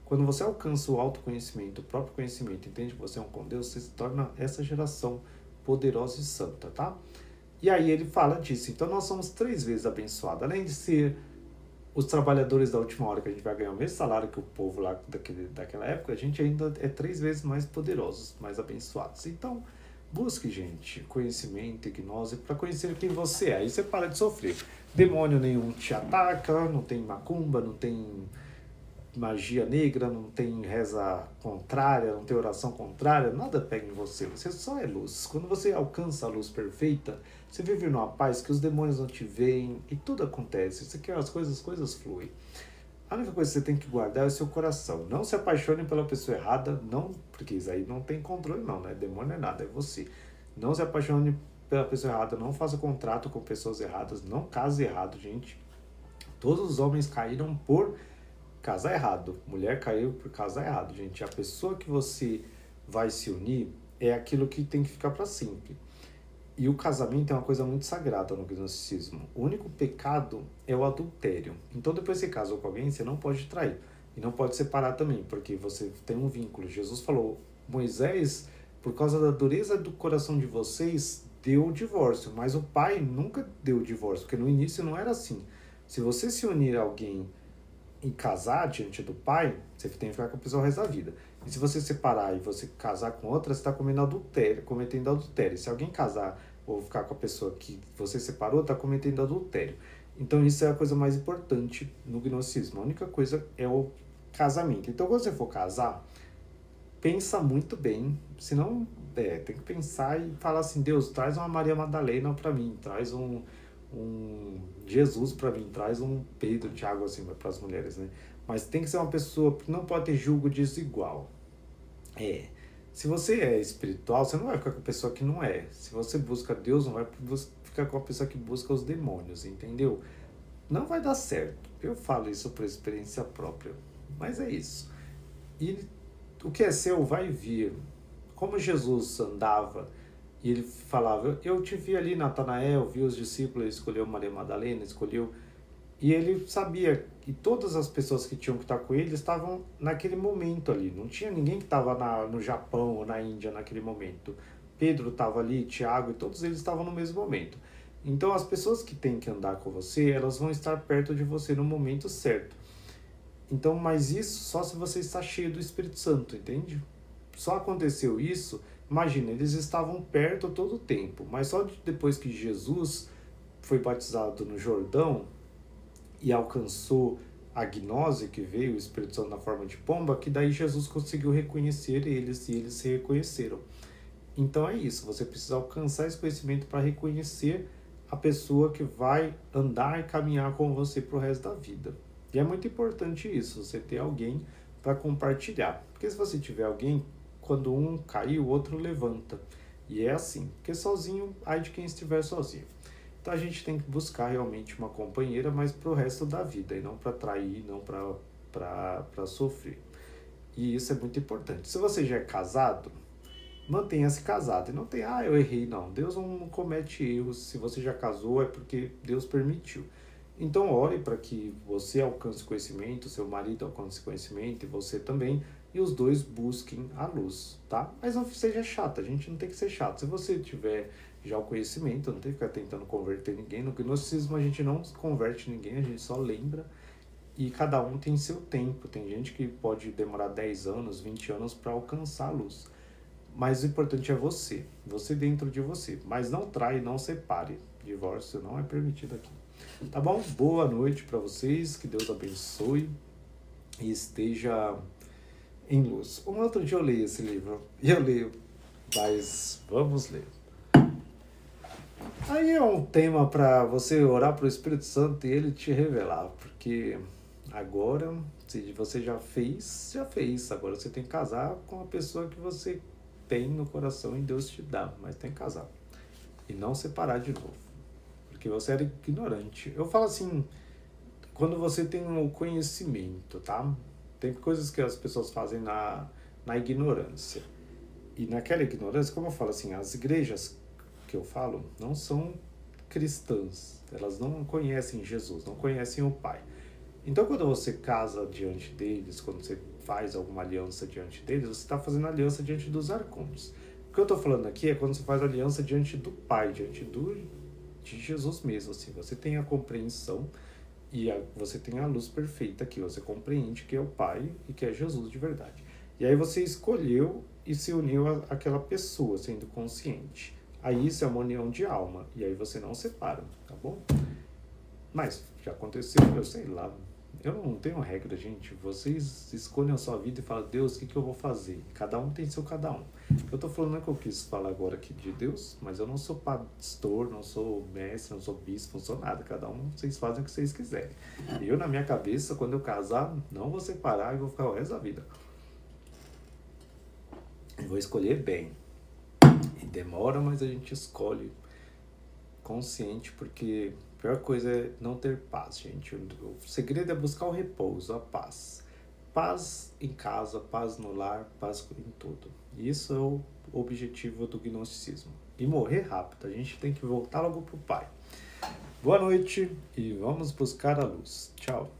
quando você alcança o autoconhecimento, o próprio conhecimento, entende que você é um com Deus, você se torna essa geração poderosa e santa, tá? E aí ele fala disso. Então nós somos 3 vezes abençoados. Além de ser os trabalhadores da última hora, que a gente vai ganhar o mesmo salário que o povo lá daquela época, a gente ainda é 3 vezes mais poderosos, mais abençoados. Então, busque, gente, conhecimento, gnose, para conhecer quem você é. Aí você para de sofrer. Demônio nenhum te ataca, não tem macumba, não tem magia negra, não tem reza contrária, não tem oração contrária, nada pega em você, você só é luz. Quando você alcança a luz perfeita, você vive numa paz que os demônios não te veem e tudo acontece. Você quer as coisas fluem. A única coisa que você tem que guardar é o seu coração. Não se apaixone pela pessoa errada, não, porque isso aí não tem controle não, né? Demônio é nada, é você. Não se apaixone pela pessoa errada, não faça contrato com pessoas erradas, não case errado, gente. Todos os homens caíram por casar errado. Mulher caiu por casar errado, gente. A pessoa que você vai se unir é aquilo que tem que ficar para sempre. E o casamento é uma coisa muito sagrada no gnosticismo. O único pecado é o adultério. Então depois que você casou com alguém, você não pode trair. E não pode separar também, porque você tem um vínculo. Jesus falou, Moisés, por causa da dureza do coração de vocês, deu o divórcio, mas o pai nunca deu o divórcio, porque no início não era assim. Se você se unir a alguém e casar diante do pai, você tem que ficar com a pessoa o resto da vida. E se você separar e você casar com outra, você está cometendo adultério. Se alguém casar ou ficar com a pessoa que você separou, está cometendo adultério. Então isso é a coisa mais importante no gnosticismo. A única coisa é o casamento. Então quando você for casar, pensa muito bem, senão tem que pensar e falar assim, Deus, traz uma Maria Madalena para mim, traz um Jesus para mim, traz um Pedro, Tiago, assim, para as mulheres, né? Mas tem que ser uma pessoa que não pode ter julgo desigual. Se você é espiritual, você não vai ficar com a pessoa que não é. Se você busca Deus, não vai ficar com a pessoa que busca os demônios, entendeu? Não vai dar certo. Eu falo isso por experiência própria. Mas é isso. E o que é seu vai vir. Como Jesus andava e ele falava, eu te vi ali, Natanael, vi os discípulos, escolheu Maria Madalena, escolheu... E ele sabia que todas as pessoas que tinham que estar com ele estavam naquele momento ali. Não tinha ninguém que estava no Japão ou na Índia naquele momento. Pedro estava ali, Tiago, e todos eles estavam no mesmo momento. Então as pessoas que têm que andar com você, elas vão estar perto de você no momento certo. Então, mas isso só se você está cheio do Espírito Santo, entende? Só aconteceu isso, imagina, eles estavam perto todo o tempo, mas só depois que Jesus foi batizado no Jordão e alcançou a gnose, que veio o Espírito Santo na forma de pomba, que daí Jesus conseguiu reconhecer eles e eles se reconheceram. Então é isso, você precisa alcançar esse conhecimento para reconhecer a pessoa que vai andar e caminhar com você para o resto da vida. E é muito importante isso, você ter alguém para compartilhar. Porque se você tiver alguém, quando um cair, o outro levanta. E é assim, porque sozinho, ai de quem estiver sozinho. Então a gente tem que buscar realmente uma companheira, mas para o resto da vida, e não para trair, não para sofrer. E isso é muito importante. Se você já é casado, mantenha-se casado. E não tem, eu errei, não. Deus não comete erros. Se você já casou, é porque Deus permitiu. Então ore para que você alcance conhecimento, seu marido alcance conhecimento e você também, e os dois busquem a luz, tá? Mas não seja chato, a gente não tem que ser chato. Se você tiver já o conhecimento, não tem que ficar tentando converter ninguém. No gnosticismo a gente não converte ninguém, a gente só lembra, e cada um tem seu tempo. Tem gente que pode demorar 10 anos, 20 anos para alcançar a luz. Mas o importante é você dentro de você. Mas não trai, não separe. Divórcio não é permitido aqui. Tá bom? Boa noite para vocês, que Deus abençoe e esteja em luz. Um outro dia eu leio esse livro, e eu leio, mas vamos ler. Aí é um tema para você orar para o Espírito Santo e ele te revelar, porque agora, se você já fez. Agora você tem que casar com a pessoa que você tem no coração e Deus te dá, mas tem que casar. E não separar de novo, porque você era ignorante. Eu falo assim, quando você tem o conhecimento, tá? Tem coisas que as pessoas fazem na ignorância. E naquela ignorância, como eu falo assim, as igrejas que eu falo não são cristãs. Elas não conhecem Jesus, não conhecem o Pai. Então, quando você casa diante deles, quando você faz alguma aliança diante deles, você está fazendo aliança diante dos arcontes. O que eu estou falando aqui é quando você faz aliança diante do Pai, diante de Jesus mesmo. Assim, você tem a compreensão e você tem a luz perfeita aqui. Você compreende que é o Pai e que é Jesus de verdade. E aí você escolheu e se uniu àquela pessoa, sendo consciente. Aí isso é uma união de alma. E aí você não separa, tá bom? Mas já aconteceu, eu sei lá. Eu não tenho regra, gente. Vocês escolhem a sua vida e falam, Deus, o que eu vou fazer? Cada um tem seu cada um. Eu tô falando que eu quis falar agora aqui de Deus, mas eu não sou pastor, não sou mestre, não sou bispo, não sou nada. Cada um, vocês fazem o que vocês quiserem. Eu, na minha cabeça, quando eu casar, não vou separar e vou ficar o resto da vida. Eu vou escolher bem. E demora, mas a gente escolhe consciente, porque a pior coisa é não ter paz, gente. O segredo é buscar o repouso, a paz. Paz em casa, paz no lar, paz em tudo. Isso é o objetivo do gnosticismo. E morrer rápido, a gente tem que voltar logo pro Pai. Boa noite e vamos buscar a luz. Tchau.